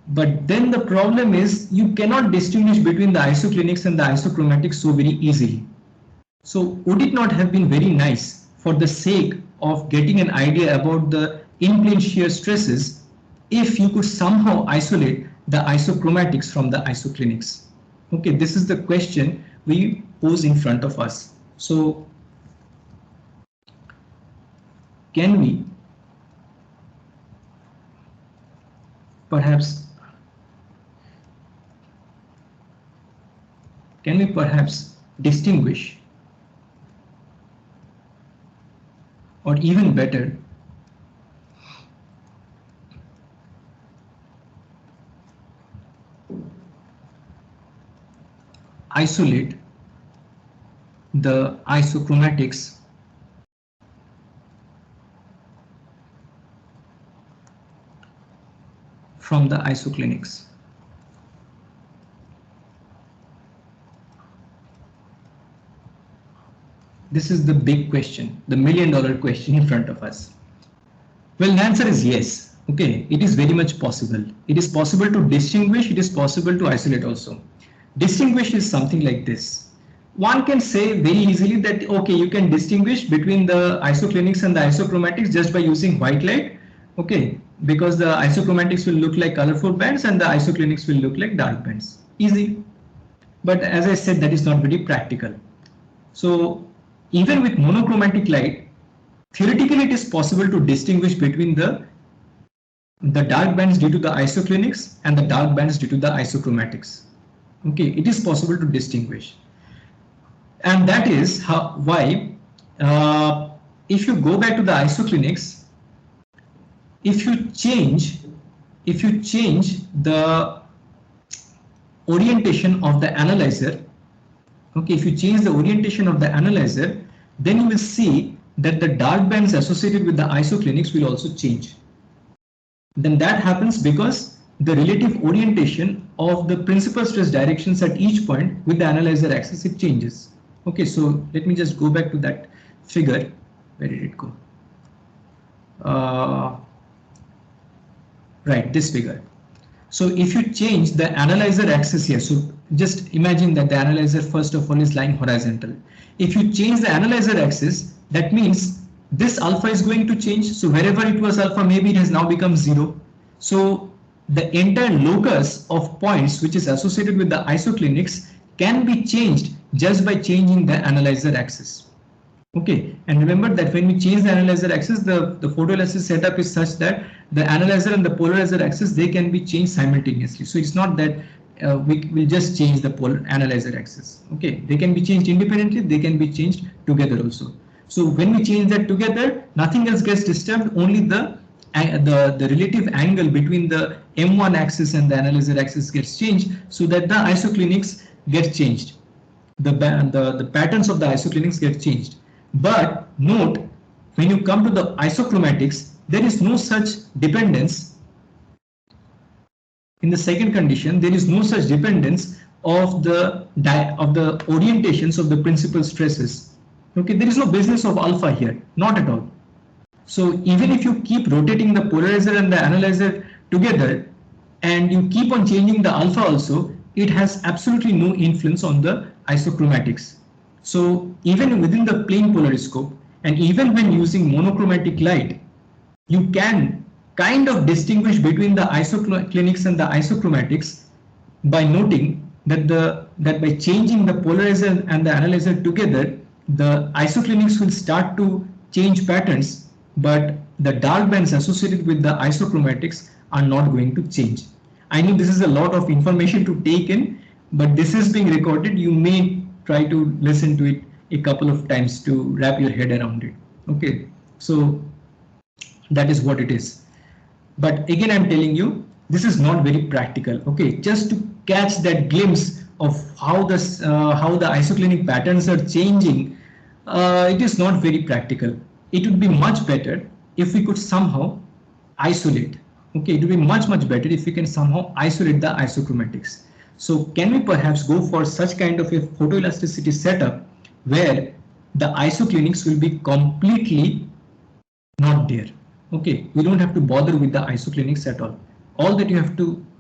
But then the problem is you cannot distinguish between the isoclinics and the isochromatics so very easily. So would it not have been very nice, for the sake of getting an idea about the in-plane shear stresses, if you could somehow isolate the isochromatics from the isoclinics? Okay, this is the question we pose in front of us. So can we perhaps distinguish, or even better, isolate the isochromatics from the isoclinics? This is the big question, the $1,000,000 question in front of us. Well, the answer is yes. Okay, it is very much possible. It is possible to distinguish, it is possible to isolate also. Distinguish is something like this. One can say very easily that, okay, you can distinguish between the isoclinics and the isochromatics just by using white light. Okay, because the isochromatics will look like colorful bands and the isoclinics will look like dark bands. Easy. But as I said, that is not very practical. So even with monochromatic light, theoretically it is possible to distinguish between the dark bands due to the isoclinics and the dark bands due to the isochromatics. Okay, it is possible to distinguish. And that is why if you go back to the isoclinics, if you change the orientation of the analyzer, okay, if you change the orientation of the analyzer, then you will see that the dark bands associated with the isoclinics will also change. Then that happens because the relative orientation of the principal stress directions at each point with the analyzer axis, it changes. Okay, so let me just go back to that figure. Where did it go? Right, this figure. So if you change the analyzer axis here, so just imagine that the analyzer first of all is lying horizontal. If you change the analyzer axis, that means this alpha is going to change. So wherever it was alpha, maybe it has now become 0. So the entire locus of points which is associated with the isoclinics can be changed just by changing the analyzer axis. Okay, and remember that when we change the analyzer axis, the photoelastic setup is such that the analyzer and the polarizer axis, they can be changed simultaneously. So it's not that we will just change the analyzer axis. Okay, they can be changed independently, they can be changed together also. So when we change that together, nothing else gets disturbed, only the relative angle between the M1 axis and the analyzer axis gets changed, so that the isoclinics get changed. The patterns of the isoclinics get changed. But note, when you come to the isochromatics, there is no such dependence. In the second condition, there is no such dependence of the orientations of the principal stresses. Okay, there is no business of alpha here, not at all. So even if you keep rotating the polarizer and the analyzer together, and you keep on changing the alpha also, it has absolutely no influence on the isochromatics. So even within the plane polariscope, and even when using monochromatic light, you can kind of distinguish between the isoclinics and the isochromatics by noting that by changing the polarizer and the analyzer together, the isoclinics will start to change patterns, but the dark bands associated with the isochromatics are not going to change. I know this is a lot of information to take in, but this is being recorded. You may try to listen to it a couple of times to wrap your head around it. Okay, so that is what it is. But again, I'm telling you, this is not very practical. Okay, just to catch that glimpse of how the isoclinic patterns are changing, it is not very practical. It would be much better if we could somehow isolate. Okay, it would be much better if we can somehow isolate the isochromatics. So can we perhaps go for such kind of a photoelasticity setup where the isoclinics will be completely not there? Okay, we don't have to bother with the isoclinics at all. All that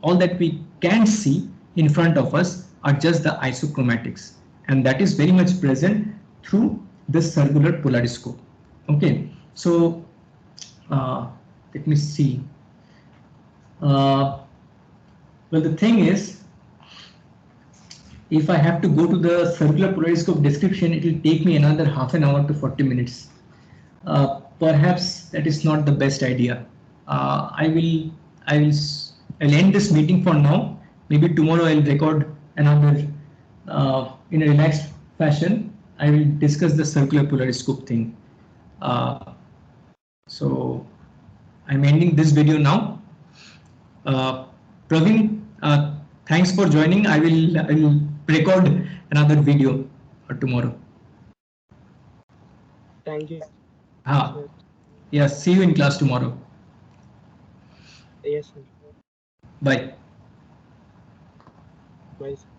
all that we can see in front of us are just the isochromatics, and that is very much present through this circular polariscope. Okay, so let me see. Well, the thing is, if I have to go to the circular polariscope description, it will take me another half an hour to 40 minutes. Perhaps that is not the best idea. I'll end this meeting for now. Maybe tomorrow I'll record another in a relaxed fashion. I will discuss the circular polariscope thing. So I'm ending this video now. Praveen, thanks for joining. I will record another video tomorrow. Thank you. Yeah, see you in class tomorrow. Yes, sir. Bye. Bye, sir.